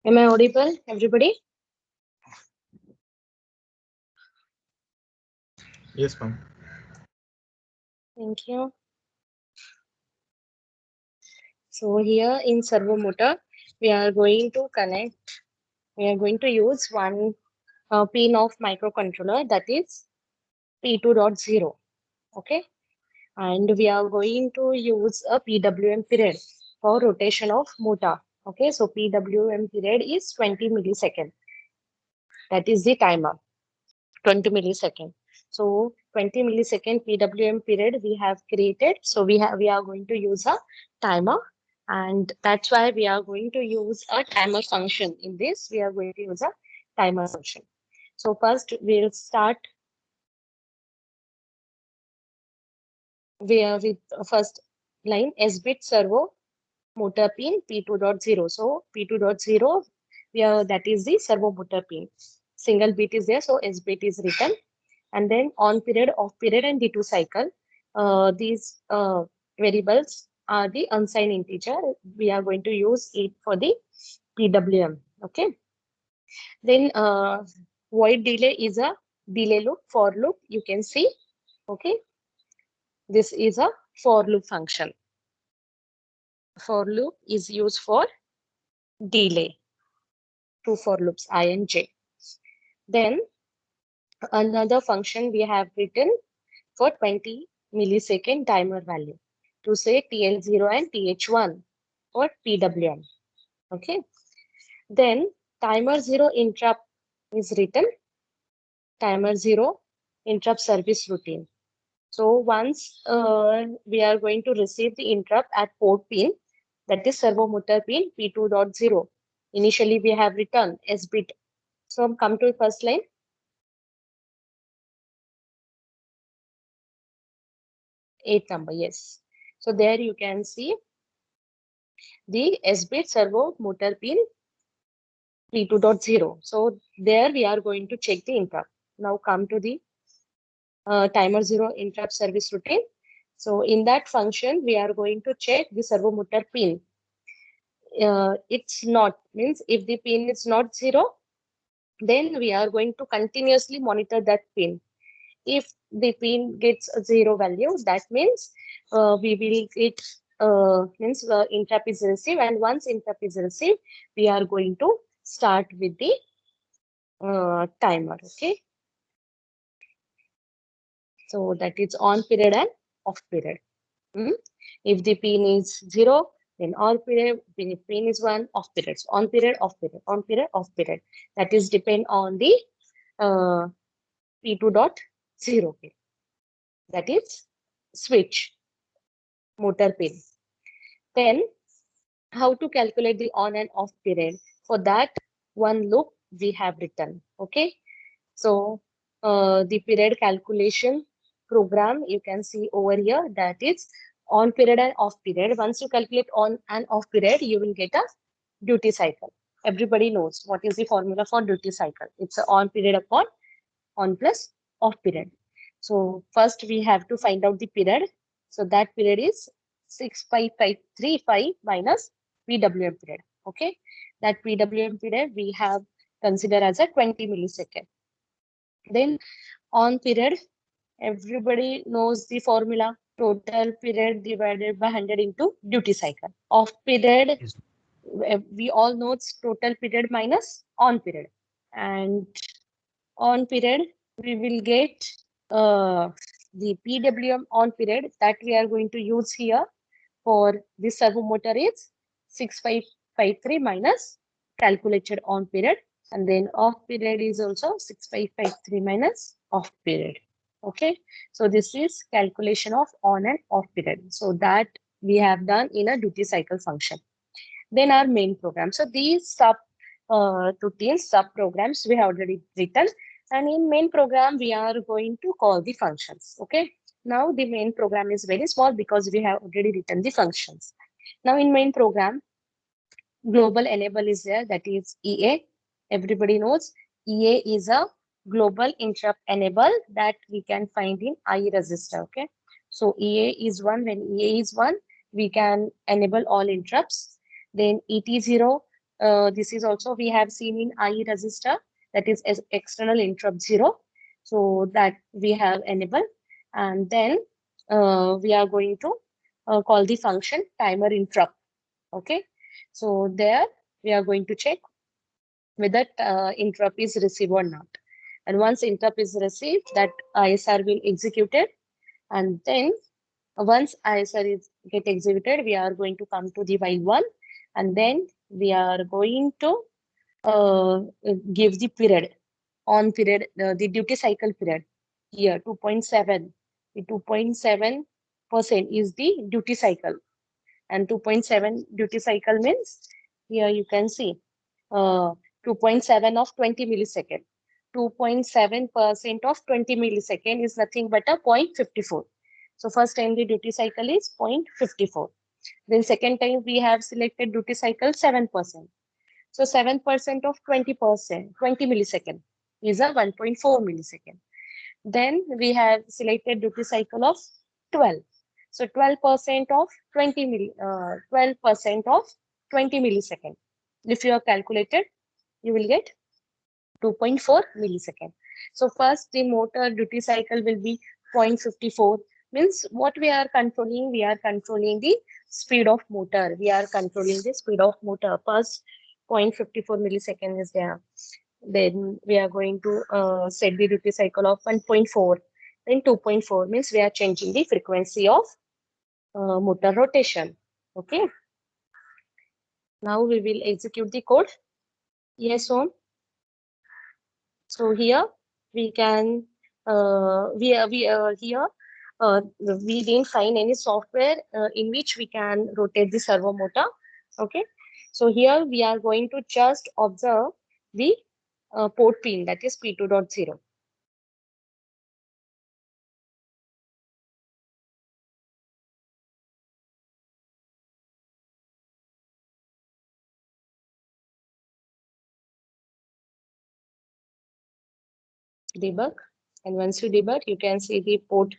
Am I audible, everybody? Yes, ma'am. Thank you. So here in servo motor, we are going to use one pin of microcontroller, that is P2.0, okay? And we are going to use a PWM period for rotation of motor, okay? So PWM period is 20 milliseconds. That is the timer, 20 milliseconds. So 20 millisecond PWM period we have created. So we are going to use a timer, and that's why we are going to use a timer function. In this, we are going to use a timer function. So first we'll start with first line S-bit servo motor pin P2.0. So P2.0, that is the servo motor pin. Single bit is there, so S-bit is written. And then on period, off period, and D2 cycle. These variables are the unsigned integer. We are going to use it for the PWM. Okay. Then void delay is a delay loop, for loop. You can see. Okay. This is a for loop function. For loop is used for delay. Two for loops, I and J. Then another function we have written for 20 millisecond timer value to say TL0 and TH1 for PWM. Okay. Then timer 0 interrupt is written. Timer 0 interrupt service routine. So once we are going to receive the interrupt at port pin, that is servo motor pin P2.0. Initially we have written S bit. So come to first line. 8 number, yes. So there you can see the S-bit servo motor pin P2.0. So there we are going to check the interrupt. Now come to the timer 0 interrupt service routine. So in that function, we are going to check the servo motor pin. It's not, means if the pin is not 0, then we are going to continuously monitor that pin. If the pin gets a 0 value, that means we will get means interrupt is received, and once interrupt is received, we are going to start with the timer. Okay. So that is on period and off period. If the pin is 0, then on period. If pin is 1, off period. So on period, off period, on period, off period. That is depend on the P2.0 pin. That is switch motor pin. Then how to calculate the on and off period? For that, one loop we have written. Okay. So the period calculation program you can see over here, that is on period and off period. Once you calculate on and off period, you will get a duty cycle. everybody knows what is the formula for duty cycle. It's a on period upon on plus off period. So first we have to find out the period. So that period is 65535 minus PWM period. Okay, that PWM period we have considered as a 20 millisecond. Then on period, everybody knows the formula, total period divided by 100 into duty cycle. Off period, we all know it's total period minus on period. And on period, we will get the PWM on period that we are going to use here for this servo motor is 6553 minus calculated on period, and then off period is also 6553 minus off period. Okay, so this is calculation of on and off period. So that we have done in a duty cycle function. Then our main program. So these sub routines, sub programs we have already written, and in main program we are going to call the functions. Okay, now the main program is very small because we have already written the functions. Now in main program, global enable is there, that is EA. Everybody knows EA is a global interrupt enable that we can find in IE register. Okay, so EA is one. When EA is one, we can enable all interrupts. Then ET0, this is also we have seen in IE register, that is as external interrupt 0. So that we have enabled. And then we are going to call the function timer interrupt. Okay, so there we are going to check whether interrupt is received or not. And once interrupt is received, that ISR will execute it. And then once ISR is get executed, we are going to come to the while one, and then we are going to give the period, on period, the duty cycle period. Here 2.7, the 2.7% is the duty cycle, and 2.7 duty cycle means here you can see 2.7 of 20 millisecond. 2.7% of 20 millisecond is nothing but a 0.54. So first time the duty cycle is 0.54. Then second time we have selected duty cycle 7%. So 7% of 20%, 20 millisecond is a 1.4 millisecond. Then we have selected duty cycle of 12. So 12% of 12% of 20 millisecond. If you have calculated, you will get 2.4 millisecond. So first the motor duty cycle will be 0.54. Means what we are controlling? We are controlling the speed of motor. We are controlling the speed of motor. First 0.54 millisecond is there. Then we are going to set the duty cycle of 1.4. Then 2.4 means we are changing the frequency of motor rotation. Okay. Now we will execute the code. Yes, Om. So here we can we didn't find any software in which we can rotate the servo motor. Okay. So here we are going to just observe the port pin, that is P2.0. Debug, and once you debug, you can see the port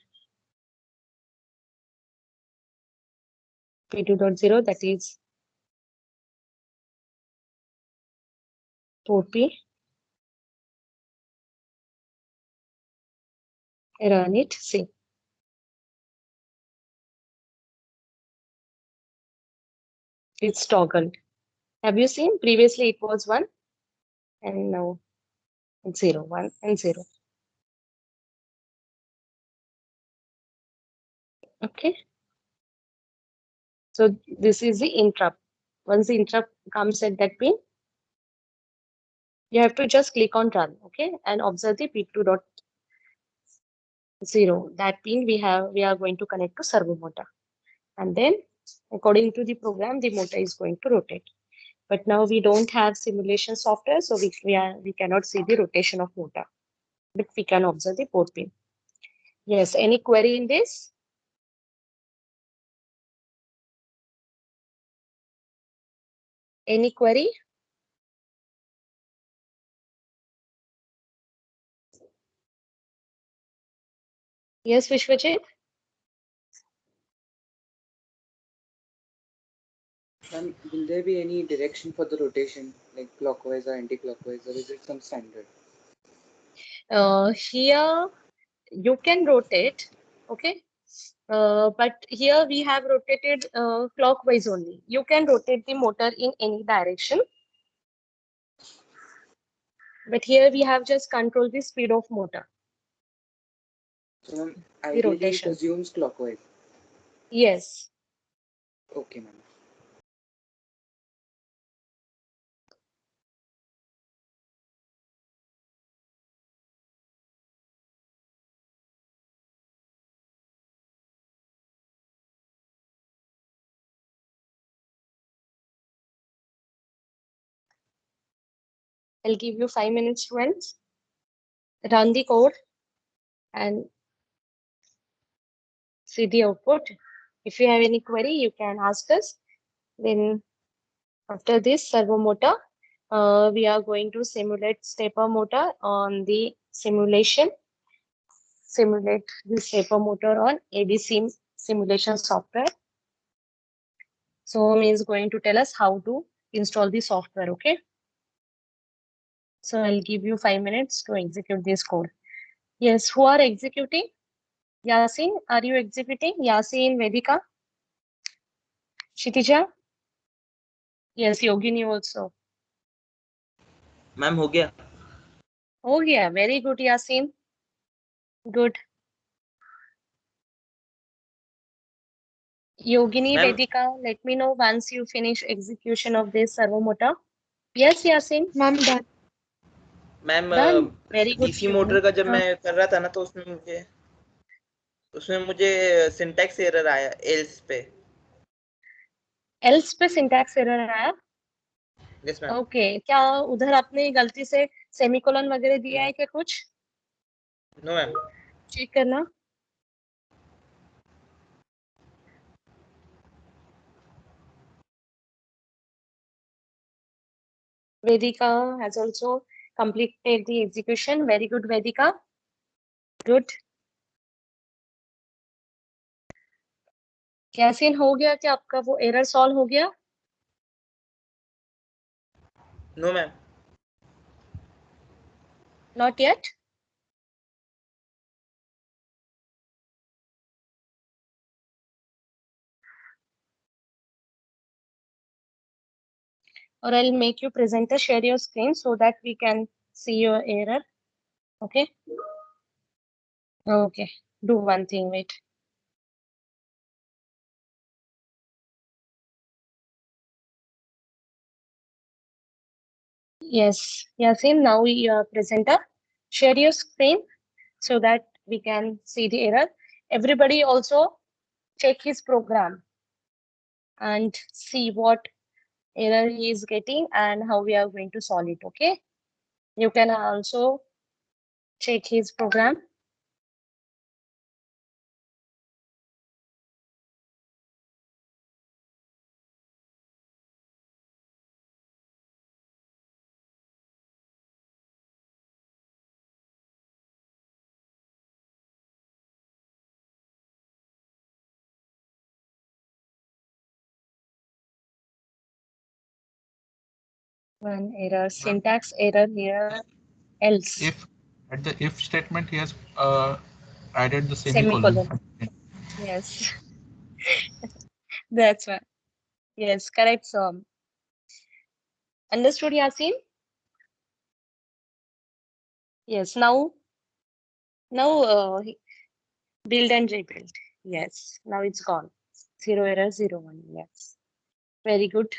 P2.0, that is port P. Run it, see. It's toggled. Have you seen? Previously it was 1 and now it's 0, 1 and 0. Okay. So this is the interrupt. Once the interrupt comes at that pin, you have to just click on run, okay, and observe the P2.0. That pin we are going to connect to servo motor, and then according to the program, the motor is going to rotate. But now we don't have simulation software, so we cannot see the rotation of motor, but we can observe the port pin. Yes, any query in this? Any query? Yes, Vishwajit? Ma'am, will there be any direction for the rotation, like clockwise or anti-clockwise, or is it some standard? Here you can rotate, okay? But here we have rotated clockwise only. You can rotate the motor in any direction. But here we have just controlled the speed of motor. So, ma'am, The ideally it rotation. assumes clockwise. Yes. Okay, ma'am. I'll give you 5 minutes, students. Run the code and see the output. If you have any query, you can ask us. Then after this servo motor, we are going to simulate stepper motor on the simulation. Simulate the stepper motor on ABC simulation software. So is going to tell us how to install the software, okay? So I'll give you 5 minutes to execute this code. Yes, who are executing? Yasin, are you executing? Yasin, Vedika? Kshitija? Yes, Yogini also. Ma'am हो गया. Oh yeah, very good, Yasin. Good. Yogini, Ma'am. Vedika, let me know once you finish execution of this servo motor. Yes, Yasin. Ma'am, done. Ma'am Done. Very good, DC motor का जब हाँ. मैं कर रहा था ना तो उसमें मुझे सिंटैक्स एरर आया एल्स पे. Else पे syntax error आया. Yes ma'am. ओके, क्या उधर आपने गलती से सेमीकोलन वगैरह दिया है क्या कुछ? No ma'am. चेक करना. Vedika has also completed the execution. Very good, Vedika. Good. कैसे हो गया क्या आपका वो एरर सॉल्व हो गया? No ma'am. Not yet. Or I'll make you presenter, share your screen so that we can see your error. Okay. Okay. Do one thing. Wait. Yes. Yasin, now your presenter, share your screen so that we can see the error. Everybody also check his program and see what error he is getting and how we are going to solve it. Okay. You can also check his program. One error, syntax error here, else. If at the if statement he has added the Semicolon. semicolon. Yes. That's right. Yes, correct, Som. Understood, Yasin? Yes, now build and rebuild. Yes, now it's gone. 0 error, 0 1. Yes. Very good.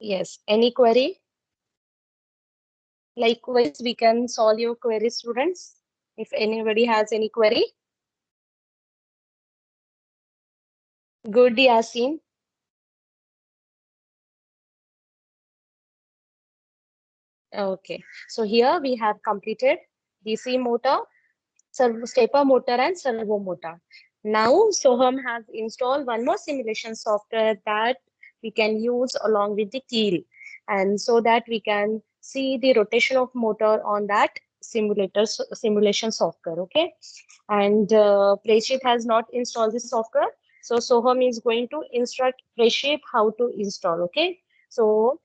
Yes. Any query? Likewise, we can solve your query, students. If anybody has any query. Good, Yasin. Okay. So here we have completed DC motor, stepper motor and servo motor. Now Soham has installed one more simulation software that we can use along with the keel, and so that we can see the rotation of motor on that simulation software. Okay, and Preshit has not installed this software, so Soham is going to instruct Preshit how to install. Okay, so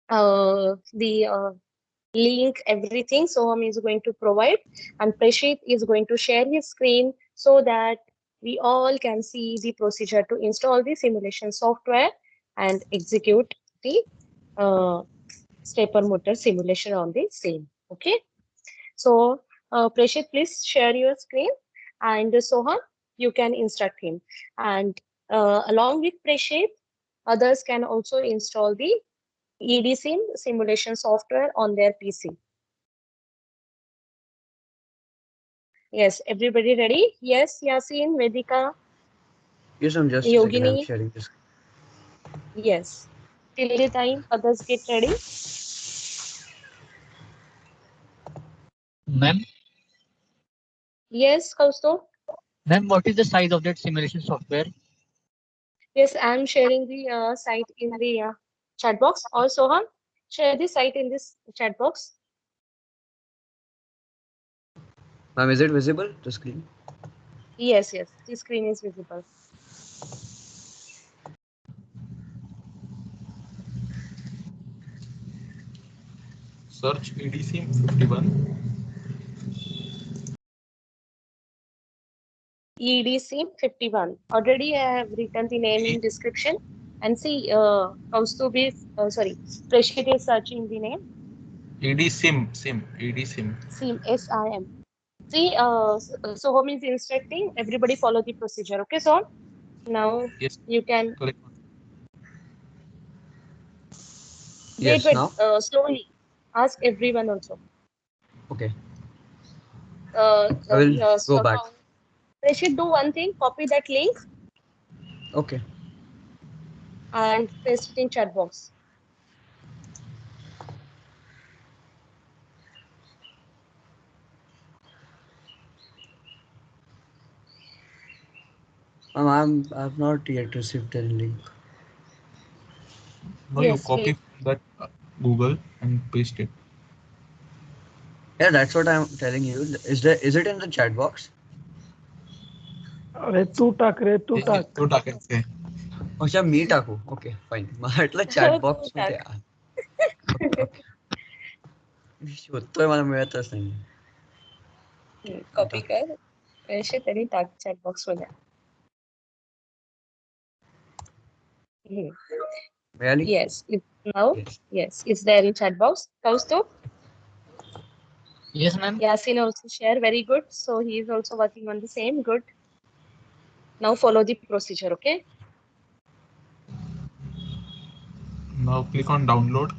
the link, everything Soham is going to provide, and Preshit is going to share his screen so that we all can see the procedure to install the simulation software and execute the stepper motor simulation on the same. Okay, so Preshit, please share your screen, and Soham, you can instruct him, and along with Preshit, others can also install the EDSIM simulation software on their PC. Yes, everybody ready? Yes, Yasin, Vedika, Yes, I'm just a second. I'm Yogini. sharing this. Yes. Till the time others get ready. Ma'am, Yes, Kaustav. ma'am, what is the size of that simulation software? Yes, I'm sharing the site in the chat box. Or Soham, share the site in this chat box. Ma'am, is it visible, the screen? Yes, yes, the screen is visible. Search EDSIM 51. EDC 51. Already I have written the name in description. And see, Kaustav is, sorry, Preshit is searching the name. EDSIM. SIM, SIM. See, Soham is instructing. Everybody follow the procedure. Okay, so now Yes. you can Click. Yes, wait, now? slowly. Ask everyone also. Okay. I will go back. Preshit, do one thing. Copy that link Okay. and paste it in chat box. Ma'am, I've not yet received any link. No, Yes, you copy wait. from that Google and paste it. Yeah, that's what I'm telling you. Is it in the chat box? अरे तू टाक रे तू टाक तू टाकायचंय. अच्छा मी टाकू okay fine म्हटलं chat box मध्ये शोधतोय मला मिळतच नाही. कॉपी कर Preshit तरी टाक chat box मध्ये. Really? Yes, now, yes, it's there in chat box. Kaustav? Yes, ma'am. Yasin also share, very good. So he is also working on the same, good. Now follow the procedure, okay? Now click on download.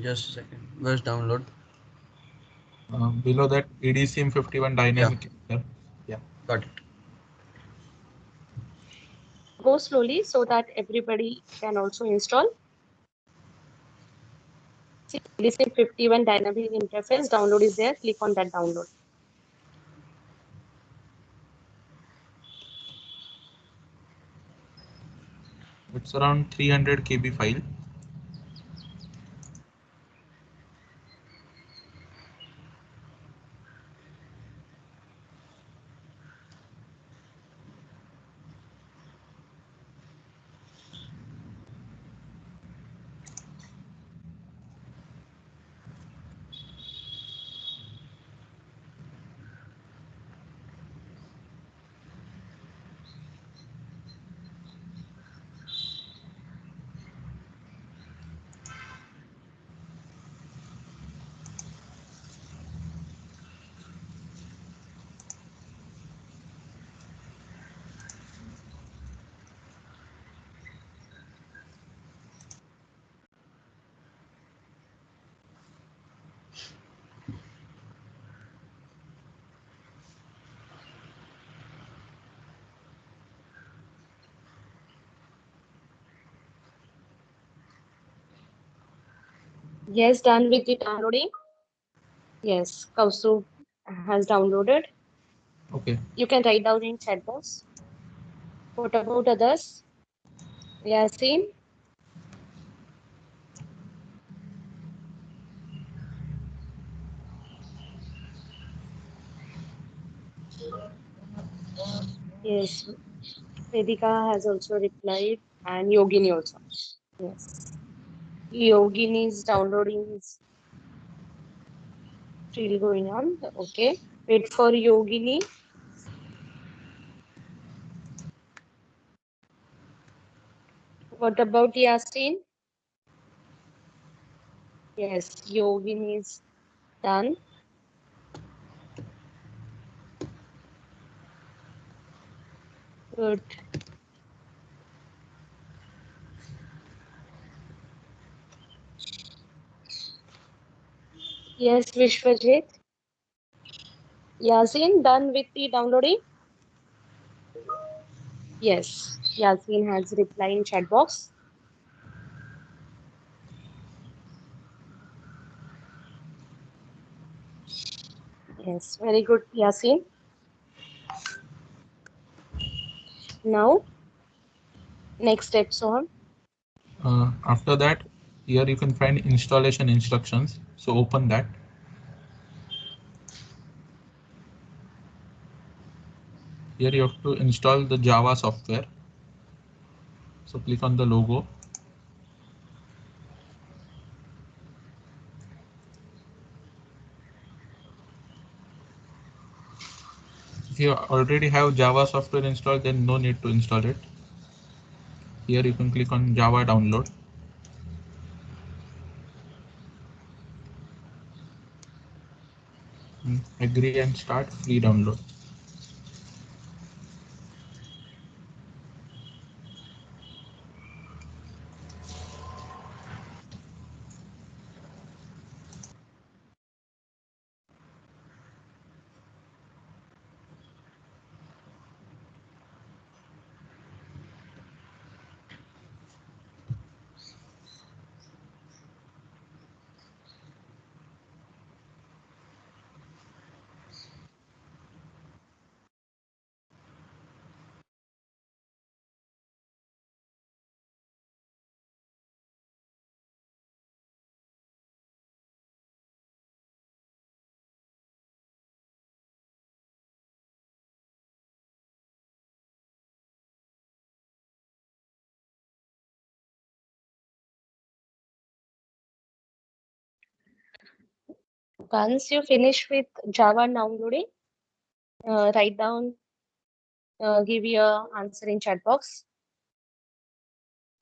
Just a second. Where's download? Below that EDSIM 51 dynamic. Yeah. Got it. Go slowly so that everybody can also install. See, EDSIM 51 dynamic interface download is there. Click on that download. It's around 300 KB file. Yes, done with the downloading. Yes, Kaustav has downloaded. Okay. You can write down in chat box. What about others? Yasin? Yes, Vedika has also replied, and Yogini also. Yes. Yogini's downloading is still going on. Okay. Wait for Yogini. What about Yasin? Yes, Yogini is done. Good. Yes, Vishwajit. Yasin, done with the downloading? Yes, Yasin has replied in chat box. Yes, very good, Yasin. Now, next step, Soham. After that, here you can find installation instructions. So open that. Here you have to install the Java software. So click on the logo. If you already have Java software installed, then no need to install it. Here you can click on Java download. Agree and start free download. Once you finish with Java downloading, write down, give your answer in chat box.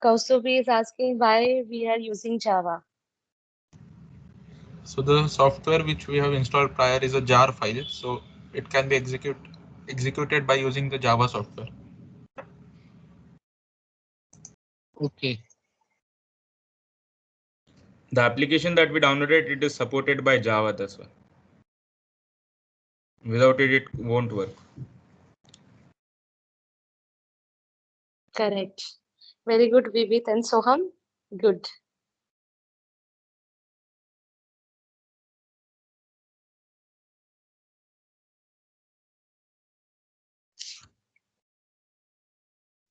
Kaustubi is asking why we are using Java. So the software which we have installed prior is a jar file, so it can be executed by using the Java software. Okay. The application that we downloaded, it is supported by Java, that's why. Without it, it won't work. Correct. Very good, Vivit and Soham. Good.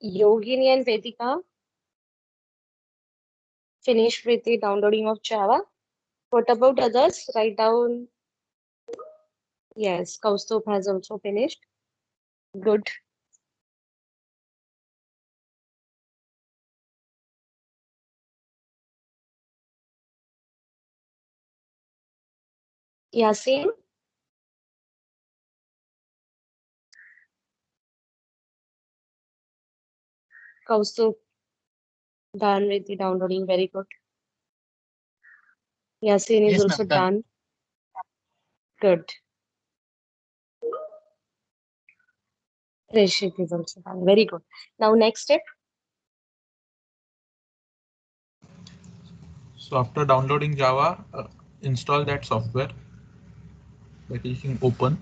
Yogini and Vedika finished with the downloading of Java. What about others? Write down. Yes, Kaustubh has also finished. Good. Yasin? Kaustubh done with the downloading. Very good. Yasin is Yes, also ma'am, done. done. Good. Reshit is also done. Very good. Now next step. So after downloading Java, install that software by clicking open.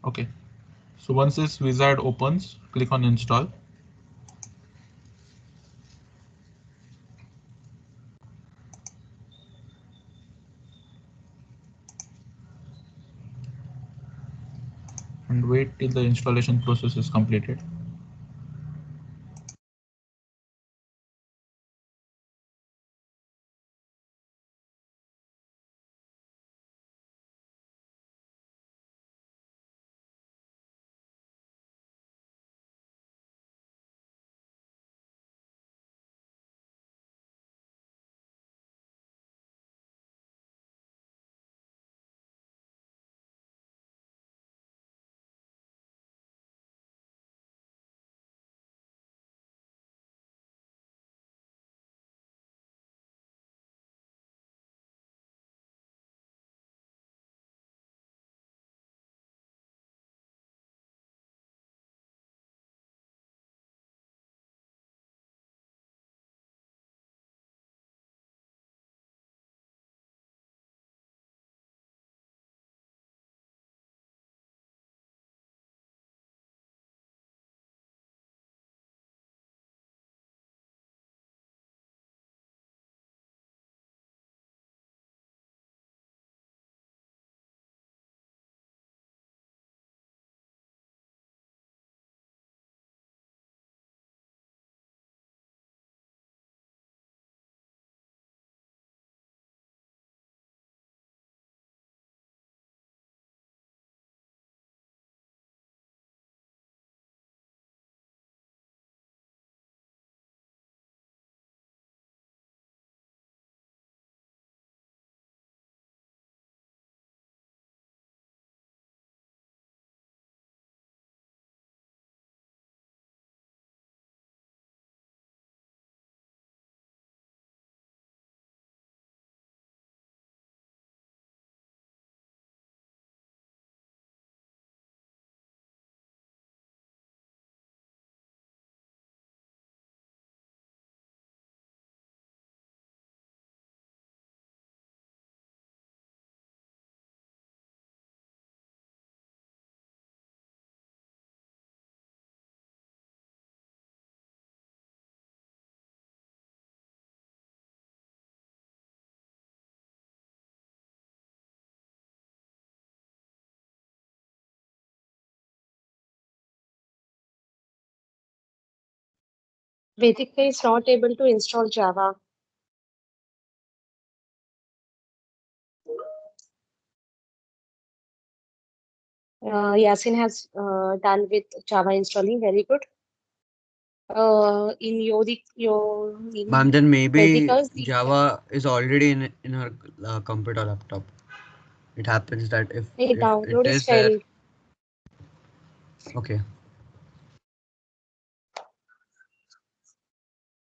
Okay. So once this wizard opens, click on install. And wait till the installation process is completed. Vedika is not able to install Java. Yasin has done with Java installing. Very good. In Ma'am, then maybe Vedika's Java is already in her computer laptop. It happens that if it download is is there. failed. Okay.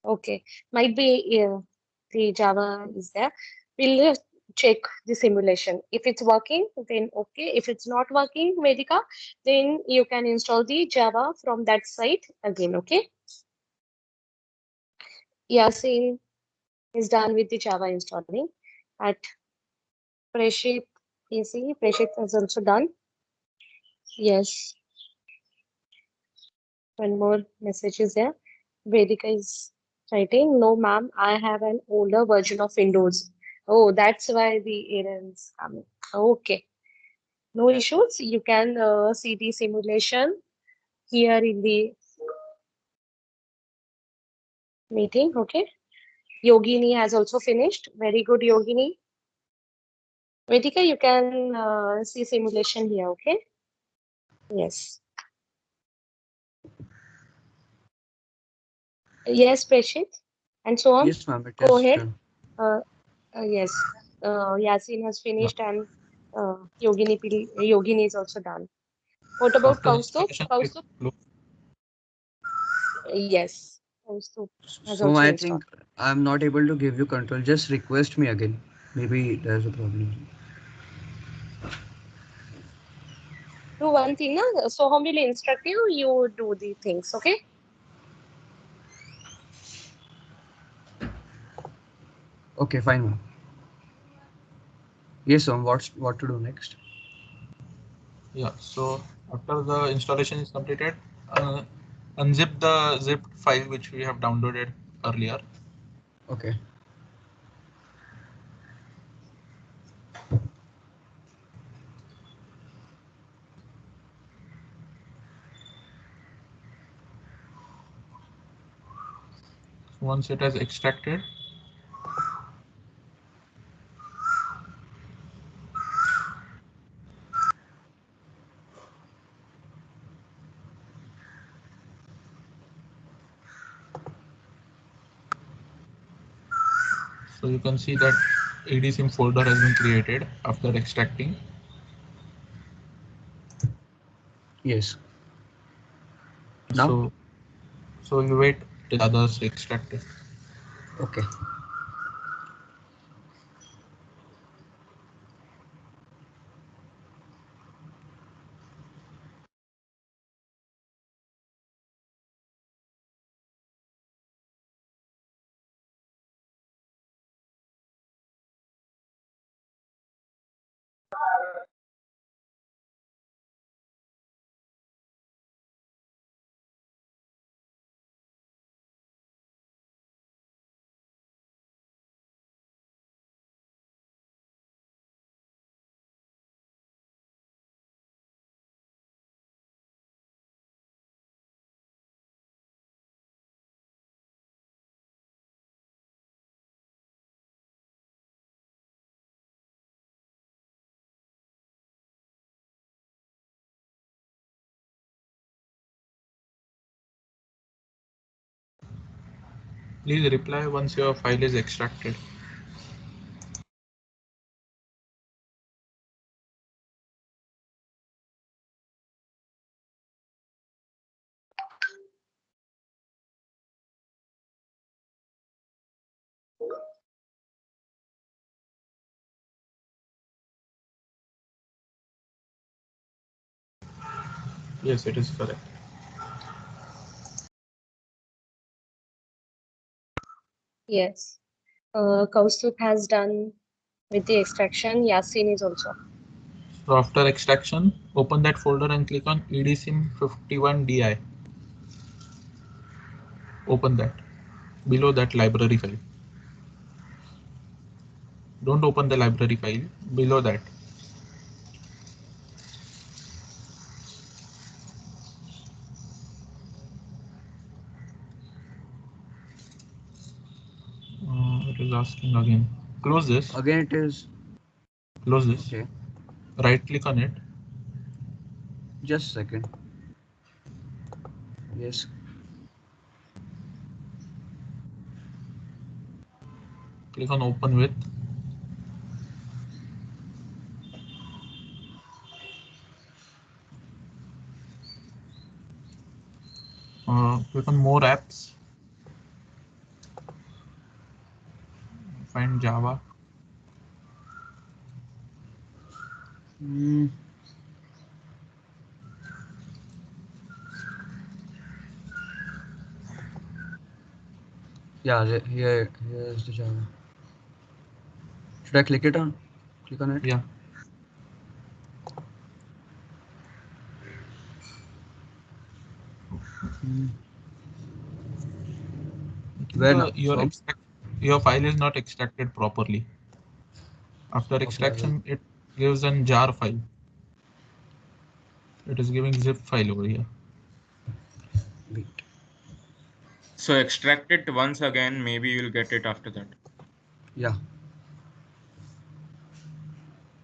Okay, might be the Java is there. We'll check the simulation. If it's working, then okay. If it's not working, Vedika, then you can install the Java from that site again. Okay. Yasin is done with the Java installing. At Preshit, Preshit is also done. Yes. One more message is there. Vedika is writing, no, ma'am, I have an older version of Windows. Oh, that's why the error is coming. Okay, no issues. You can see the simulation here in the meeting. Okay. Yogini has also finished. Very good, Yogini. Vedika, you can see simulation here. Okay. Yes. Yes, Preshit. And so on. Yes, ma'am, it Go is ahead. done. Yes. Yasin has finished and Yogini is also done. What about After Kaustubh? installation, click Kaustubh? close. Yes. Kaustubh has So also I installed. think I'm not able to give you control. Just request me again. Maybe there's a problem. Do one thing, na? Soham will instruct you, you do the things, okay? Okay, fine, ma'am. Yes, ma'am. What to do next? Yeah, so after the installation is completed, unzip the zipped file which we have downloaded earlier. Okay. Once it has extracted, so you can see that EDSIM folder has been created after extracting. Yes. Now? So you wait till others extracted. Okay. Please reply once your file is extracted. Yes, it is correct. Yes. Kaustubh has done with the extraction. Yasin is also. So after extraction, open that folder and click on EDSIM51DI. Open that. Below that library file. Don't open the library file. Below that. It is asking again. Close this. Again it is. Close this. Okay. Right click on it. Just a second. Yes. Click on open with. Click on more apps. Find Java. Yeah, here is the Java. Should I click on it? Yeah. Where now? Your file is not extracted properly. After extraction, it gives a jar file. It is giving zip file over here. Wait. So extract it once again, maybe you'll get it after that. Yeah.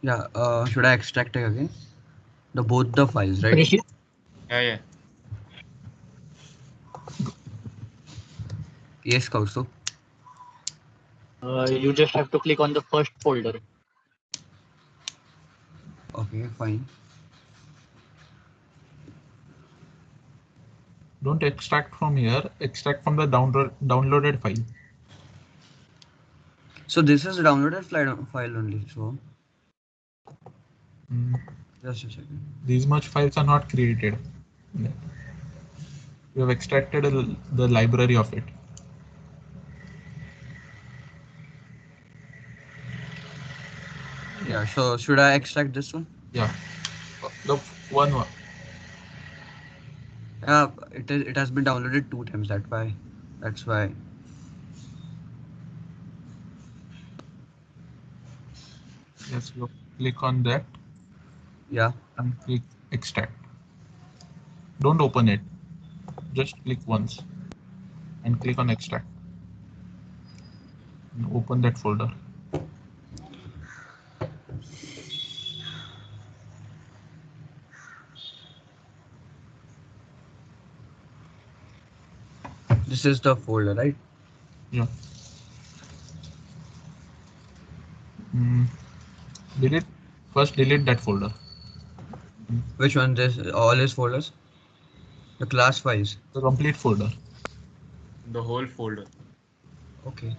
Yeah, should I extract it again? Both the files, right? Yeah. Yes, Kaustubh. You just have to click on the first folder. Okay, fine. Don't extract from here, extract from the downloaded file. So this is a downloaded file only, so. Just a second. These much files are not created. We have extracted the library of it. Yeah, so should I extract this one? Yeah, the one. It has been downloaded 2 times. That's why. Yes, you click on that. Yeah. And click extract. Don't open it. Just click once and click on extract. And open that folder. This is the folder, right? Yeah. Delete that folder. Which one? This all his folders? The class files. The complete folder. The whole folder. Okay.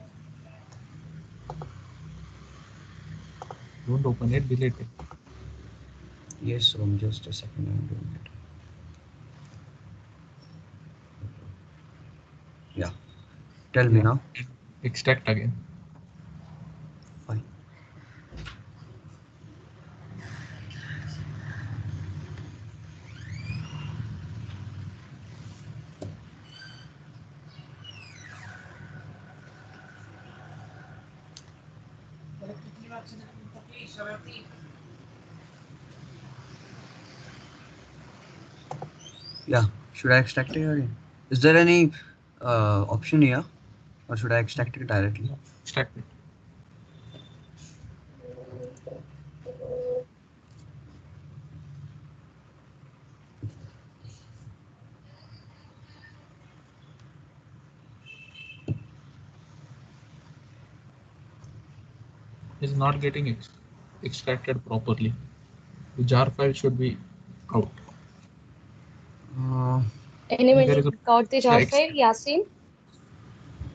Don't open it, delete it. Yes, just a second, I'm doing it. Yeah. Tell me now. Extract again. Fine. Yeah, should I extract it again? Is there any option here, or should I extract it directly? Extract it. Is not getting extracted properly. The jar file should be out. Anyone got the jar file? Yasin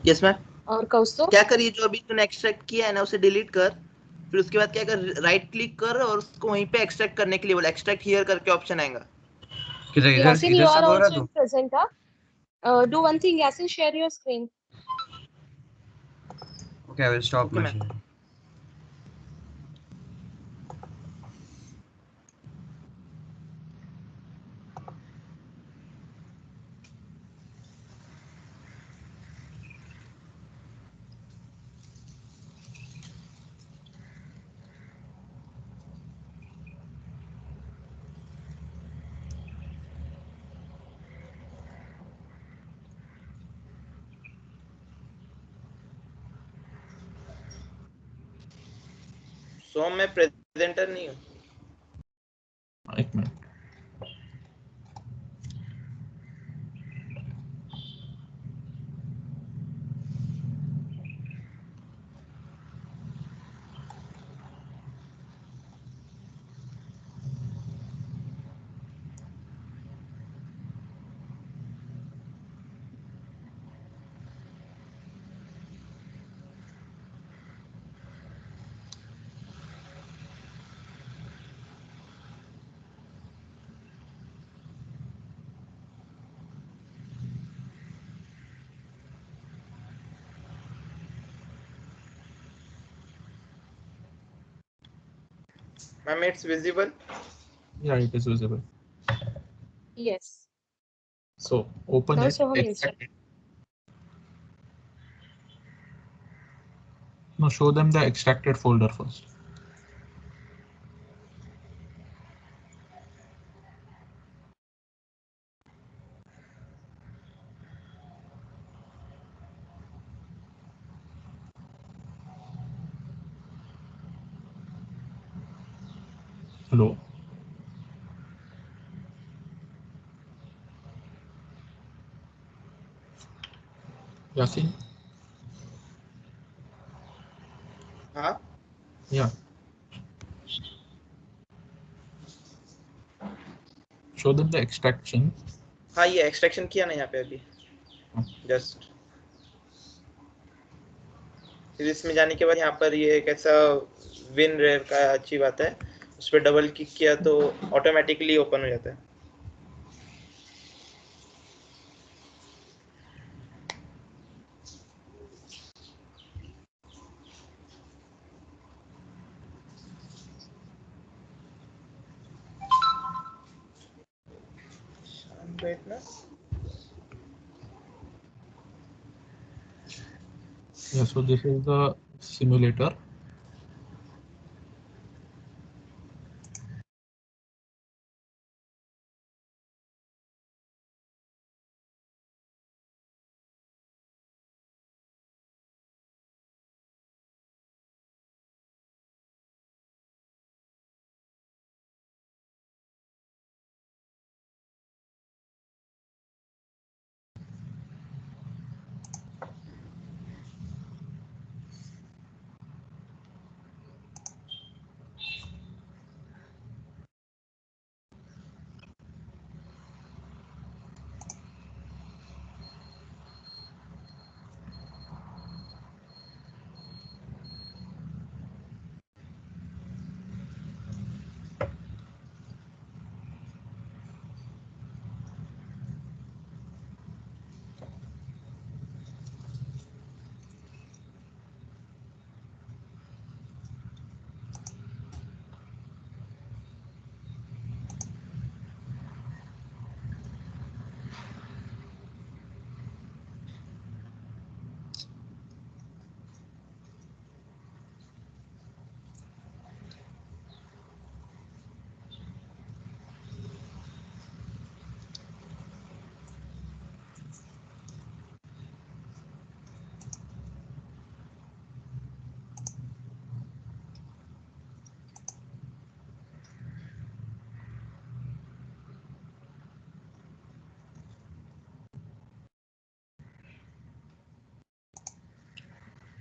yes ma'am और कौस्तुभ? क्या करिए जो अभी तूने extract किया है ना उसे डिलीट कर, फिर उसके बाद क्या कर, राइट क्लिक कर और उसको वहीं पे एक्सट्रैक्ट करने के लिए बोल, एक्सट्रैक्ट हियर करके ऑप्शन आएगा. Yasin, you are also in present, do one thing, Yasin, share your screen. Okay, I will stop my share. सो मैं प्रेजेंटर नहीं हूँ. एक minute. Ma'am, it's visible. Yeah, it is visible. Yes. So open Now it. show him Extract it. No, show them the extracted folder first. Hello. Yasin? हाँ. Yeah. Show them the extraction. हाँ, ये extraction किया ना यहाँ पे अभी. Just. फिर इसमें जाने के बाद यहाँ पर ये एक ऐसा विन रेयर का अच्छी बात है. उस पर डबल क्लिक किया तो ऑटोमेटिकली ओपन हो जाता है। बैठना Yeah, so this is the simulator.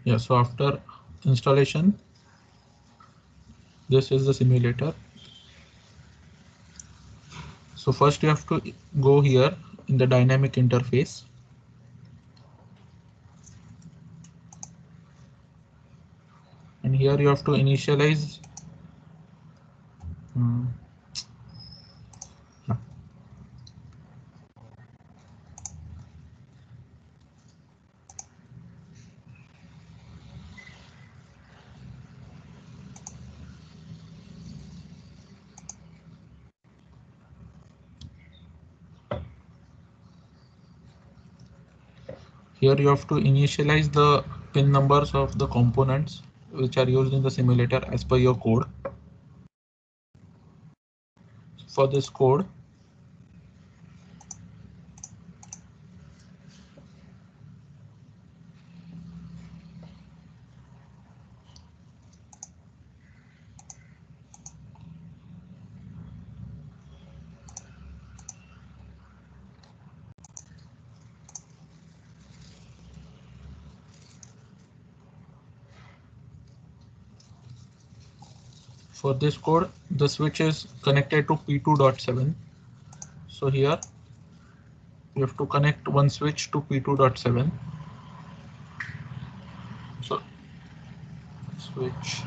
Yeah, so after installation, this is the simulator. So first you have to go here in the dynamic interface. And here you have to initialize here you have to initialize the pin numbers of the components which are used in the simulator as per your code. For this code, the switch is connected to P2.7. So here you have to connect one switch to P2.7. So switch.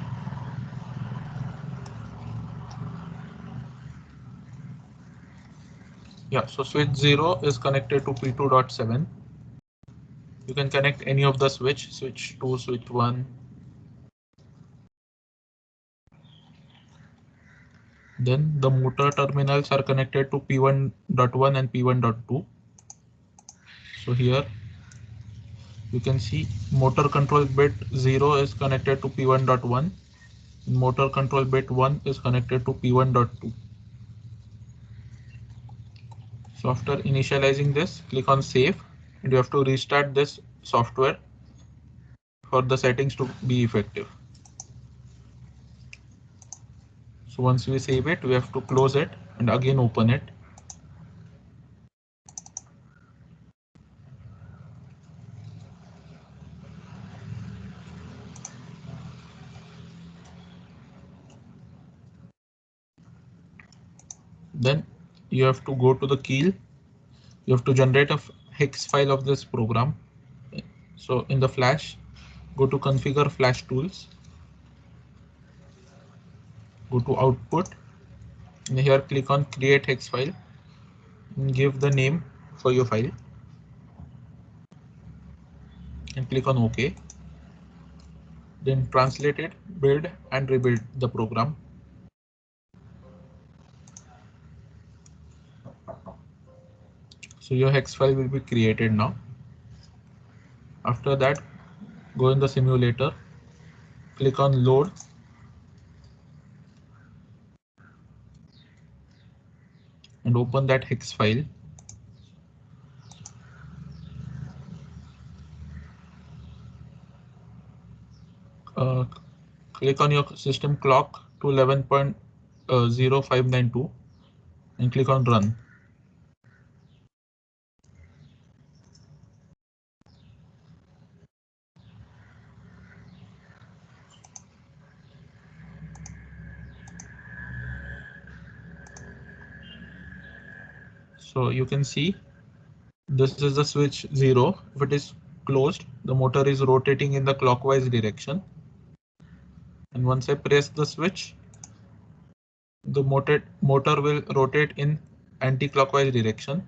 Yeah, so switch 0 is connected to P2.7. You can connect any of the switch 2, switch 1. Then the motor terminals are connected to P1.1 and P1.2. So here you can see motor control bit 0 is connected to P1.1. Motor control bit 1 is connected to P1.2. So after initializing this, click on save, and you have to restart this software for the settings to be effective. So once we save it, we have to close it and again open it. Then you have to go to the Keel. You have to generate a hex file of this program. So in the Flash, go to Configure Flash Tools. Go to output, and here click on create hex file and give the name for your file and click on OK. Then translate it, build and rebuild the program. So your hex file will be created now. After that, go in the simulator, click on load, and open that hex file. Click on your system clock to 11.0592 and click on run. So you can see this is the switch 0. If it is closed, the motor is rotating in the clockwise direction. And once I press the switch, the motor will rotate in anti-clockwise direction.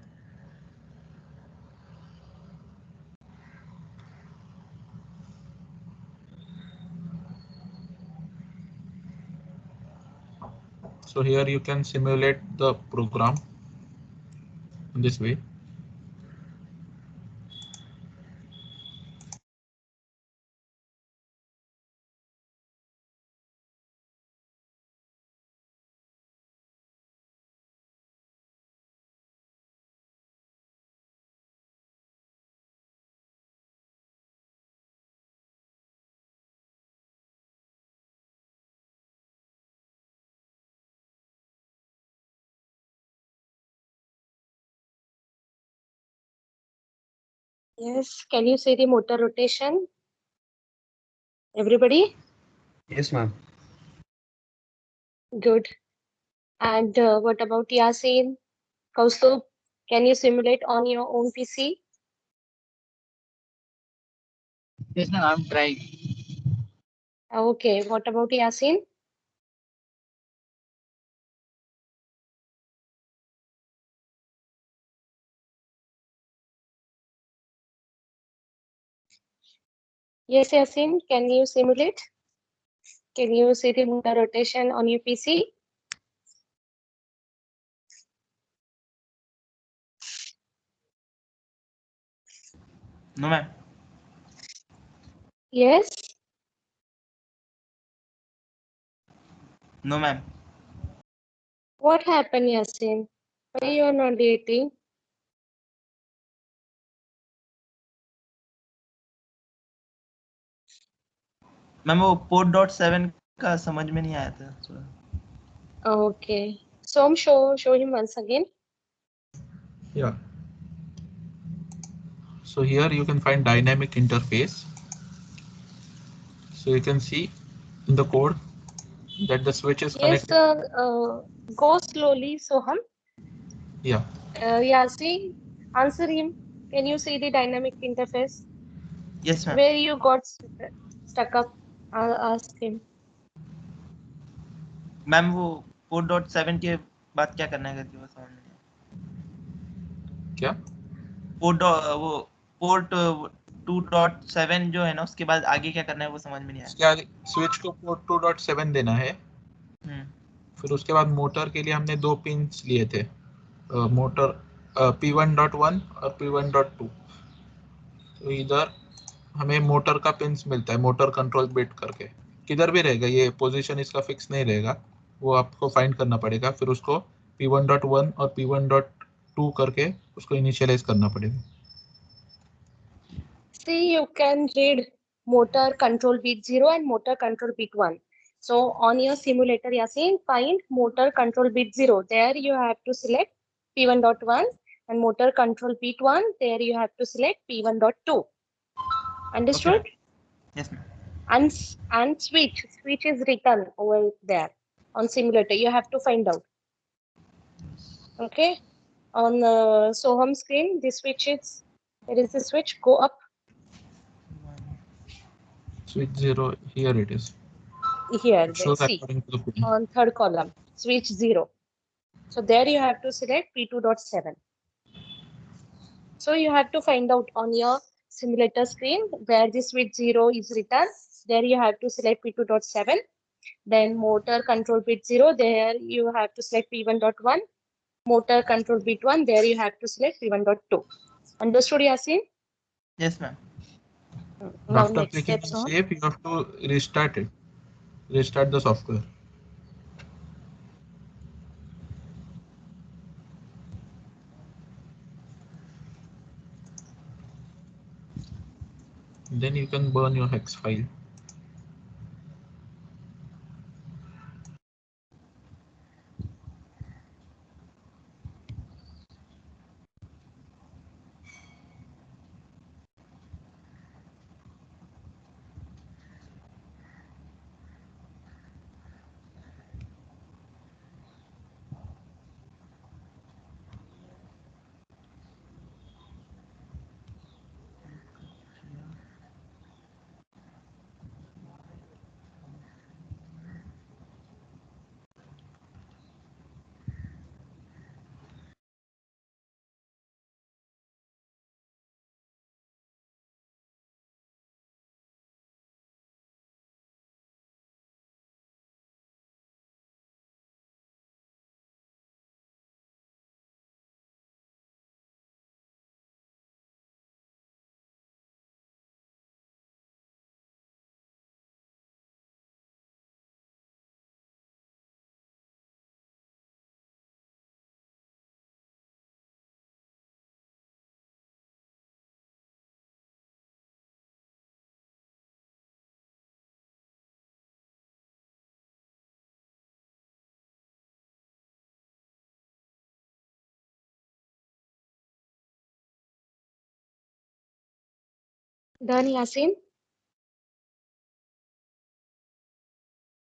So here you can simulate the program in this way. Yes, can you see the motor rotation? Everybody? Yes, ma'am. Good. And what about Yasin? Kaustubh, can you simulate on your own PC? Yes, ma'am, I'm trying. Okay, what about Yasin? Yes, Yasin, can you simulate? Can you see the motor rotation on your PC? No, ma'am. Yes? No, ma'am. What happened, Yasin? Why you are not dating? Ma'am वो port.7 का समझ में नहीं आया था थोड़ा. Okay. So show him once again. Yeah. So here you can find dynamic interface. So you can see in the code that the switch is Yes, connected. go slowly, Soham. Yeah. Yasin, answer him. Can you see the dynamic interface? Yes, ma'am. Where you got stuck up? I'll ask him. Ma'am वो port.7 के बाद क्या करना है करके वो समझ में नहीं आया. क्या? वो पोर्ट 2.7 जो है ना उसके बाद आगे क्या करना है वो समझ में नहीं आया. उसके आगे स्विच को पोर्ट 2.7 देना है. फिर उसके बाद मोटर के लिए हमने दो पिंस लिए थे, मोटर P1.1 और P1.2. तो इधर हमें मोटर का पिंस मिलता है, मोटर कंट्रोल बिट करके. किधर भी रहेगा, ये पोजीशन इसका फिक्स नहीं रहेगा, वो आपको फाइंड करना पड़ेगा. फिर उसको P1.1 और P1.2 करके उसको इनिशियलाइज करना पड़ेगा. See, you can read motor control bit 0 and motor control bit 1. So on your simulator, Yasin, find motor control bit 0. There you have to select P1.1 and motor control bit 1. There you have to select P1.2. Understood? Okay. Yes, ma'am. And switch is written over there on simulator. You have to find out. Okay. On Soham screen, the switch is, there is a switch, go up. Switch 0, here it is. Here, It shows see, according to the pin. on third column, switch 0. So there you have to select P2.7. So you have to find out on your simulator screen where the switch 0 is written. There you have to select P2.7. Then motor control bit 0, there you have to select P1.1. Motor control bit 1, there you have to select P1.2. Understood, Yasin? Yes, ma'am. Now After next clicking steps on on. save, you have to restart it. Restart the software. Then you can burn your hex file. Done, Yasin?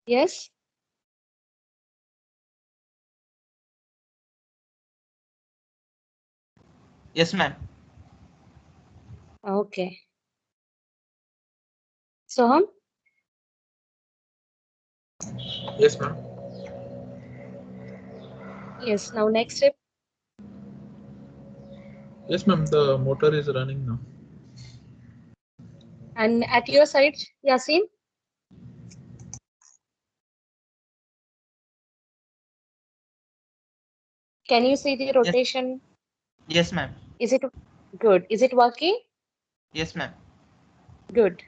Yes? Yes, ma'am. Okay. Soham? Yes, ma'am. Yes, now next step. Yes, ma'am. The motor is running now. And at your side, Yasin? Can you see the rotation? Yes, ma'am. Is it good? Is it working? Yes, ma'am. Good.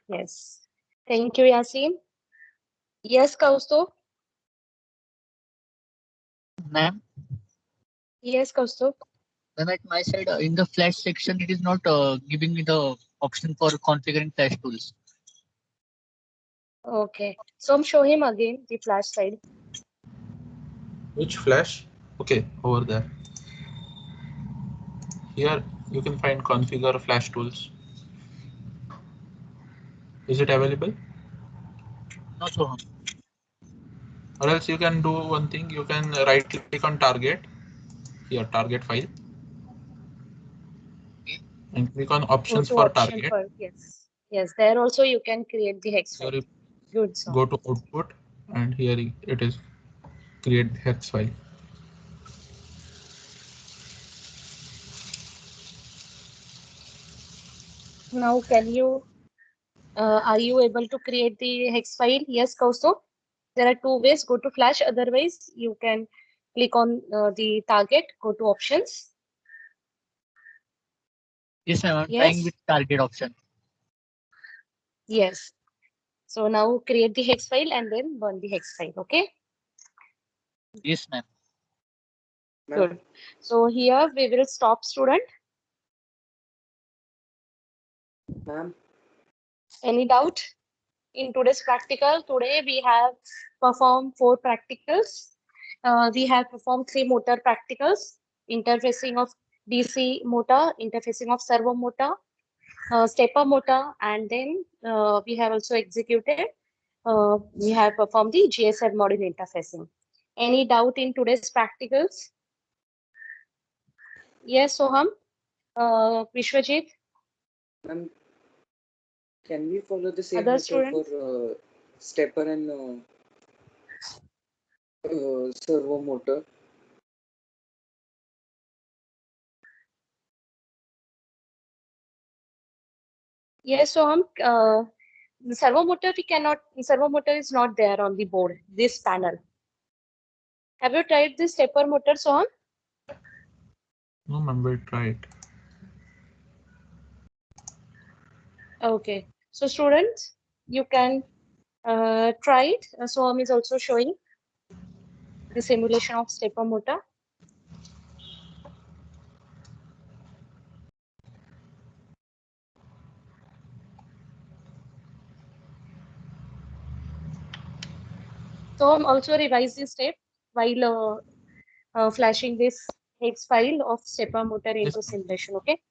Yes. Thank you, Yasin. Yes, Kaustubh? Ma'am, Yes, Kaustubh. then at my side, in the flash section, it is not giving me the option for configuring flash tools. Okay. So show him again the flash side. Which flash? Okay, over there. Here you can find configure flash tools. Is it available? Not so. Or else you can do one thing. You can right click on target. Here, target file. And click on Go options to for option target. for, yes. Yes, there also you can create the hex file. Here you Good, so. go to output, and here it is create hex file. Now can you, are you able to create the hex file? Yes, Kaustubh. There are two ways. Go to flash. Otherwise, you can click on the target. Go to options. Yes, ma'am. I'm Yes. trying with target option. Yes. So now create the hex file and then burn the hex file. Okay. Yes, ma'am. Good. So here we will stop, student. Ma'am. Any doubt in today's practical? Today we have performed 4 practicals. We have performed 3 motor practicals, interfacing of DC motor, interfacing of servo motor, stepper motor, and then we have also executed, we have performed the GSM module interfacing. Any doubt in today's practicals? Yes, Soham. Vishwajit. Ma'am, can we follow the same Other method students? for stepper and servo motor. Yes, so the servo motor servo motor is not there on the board, this panel. Have you tried this stepper motor, Soham? No, ma'am, we'll try it. Okay, so students, you can try it. Soham is also showing the simulation of stepper motor. Soham also revise this step while flashing this hex file of stepper motor into simulation. Okay.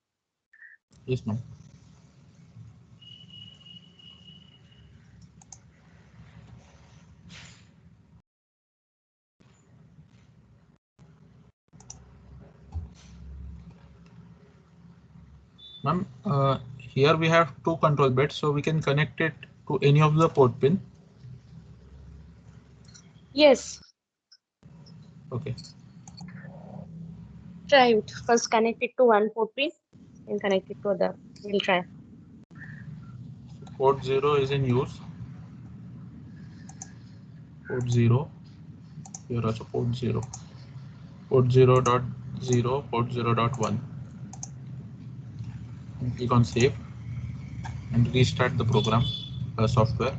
Yes, ma'am. Ma'am, here we have two control bits, so we can connect it to any of the port pin. Yes. Okay. Try it. First connect it to one port pin and connect it to other. We'll try. Port 0 is in use. Port 0. Here also port 0. Port 0.0, port 0.1. Click on save and restart the program software.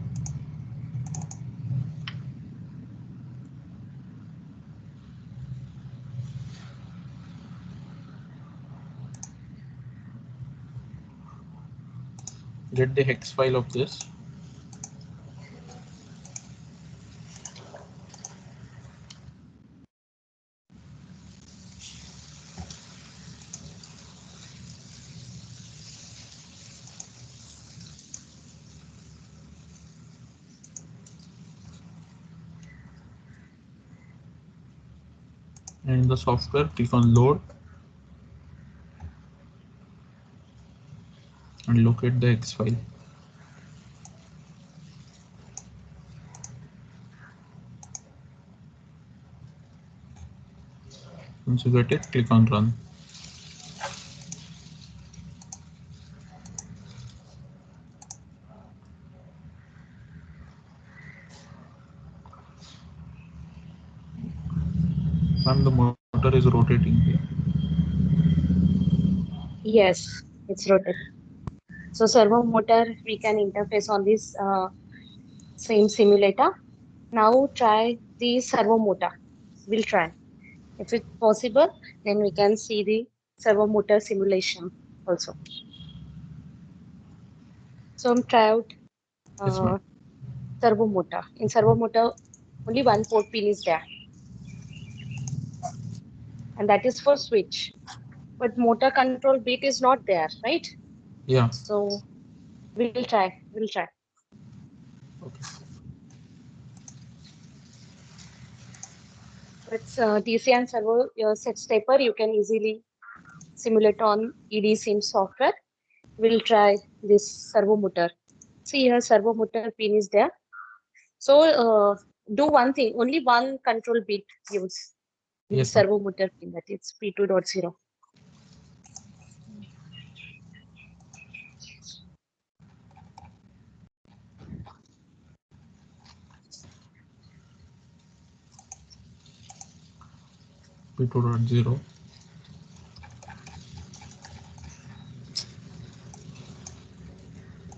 Get the hex file of this. And in the software, click on load and locate the hex file. Once you get it, click on run. And the motor is rotating here. Yes, it's rotating. So servo motor, we can interface on this same simulator. Now try the servo motor. We'll try. If it's possible, then we can see the servo motor simulation also. So try out servo motor. In servo motor, only one port pin is there. And that is for switch. But motor control bit is not there, right? Yeah. So we'll try. Okay. It's DC and servo set stepper. You can easily simulate on EDSIM software. We'll try this servo motor. See here, servo motor pin is there. So do one thing, only one control bit use. Yes, Servo motor pin, that is P2.0. P2.0.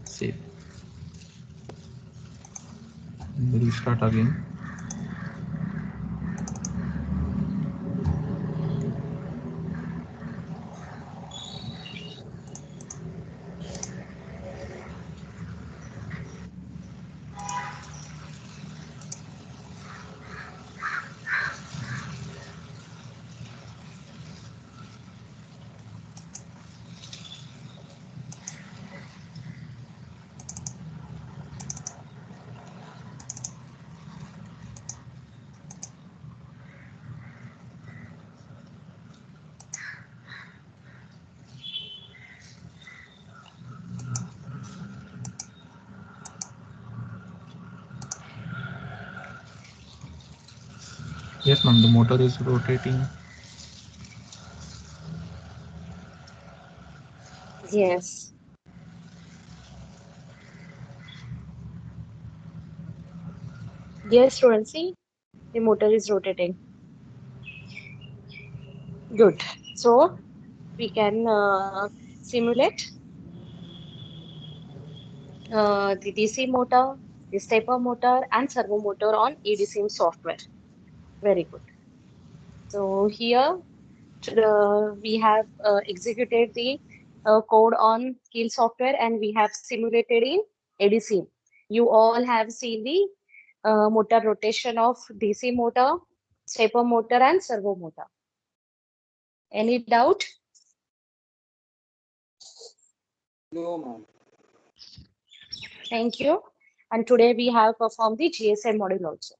Save. And restart again. Yes, ma'am. The motor is rotating. Yes. Yes, students, see, the motor is rotating. Good. So we can simulate the DC motor, the stepper motor, and servo motor on EDSIM software. Very good. So here we have executed the code on Keel software and we have simulated in EDSIM. You all have seen the motor rotation of DC motor, stepper motor, and servo motor. Any doubt? No, ma'am. Thank you. And today we have performed the GSM module also.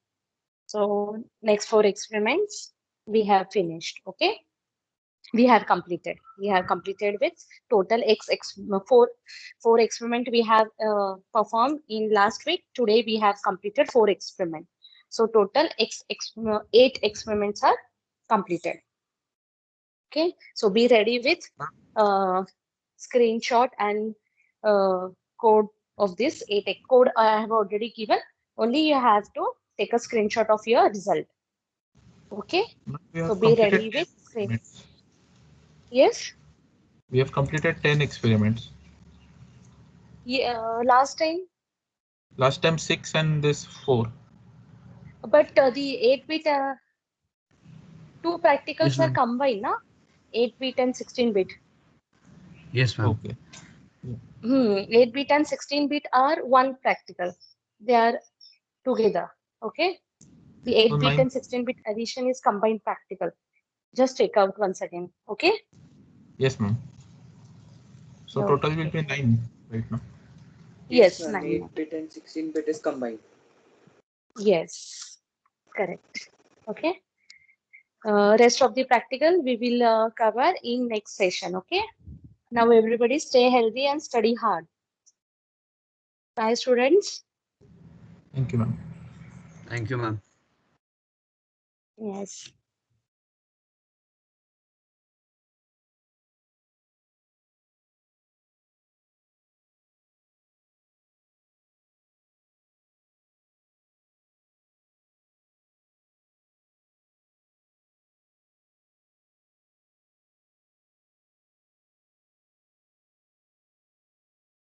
So next 4 experiments we have finished. Okay. We have completed. We have completed with total four experiment we have performed in last week. Today we have completed 4 experiment. So total 8 experiments are completed. Okay. So be ready with screenshot and code of this 8 code I have already given. Only you have to take a screenshot of your result. Okay. So be ready with screen. Yes. We have completed 10 experiments. Yeah, last time. Last time 6 and this 4. But the 8-bit, 2 practicals Yes, are ma'am. combined, na? 8-bit and 16-bit. Yes, ma'am. Okay. 8-bit and 16-bit are one practical. They are together. Okay. The 8-bit and 16-bit addition is combined practical. Just check out once again. Okay. Yes, ma'am. So total will be 9 right now. Yes, ma'am. 9. 8-bit and 16-bit is combined. Yes, correct. Okay. Rest of the practical we will cover in next session. Okay. Now everybody stay healthy and study hard. Bye, students. Thank you, ma'am. Thank you, ma'am. Yes.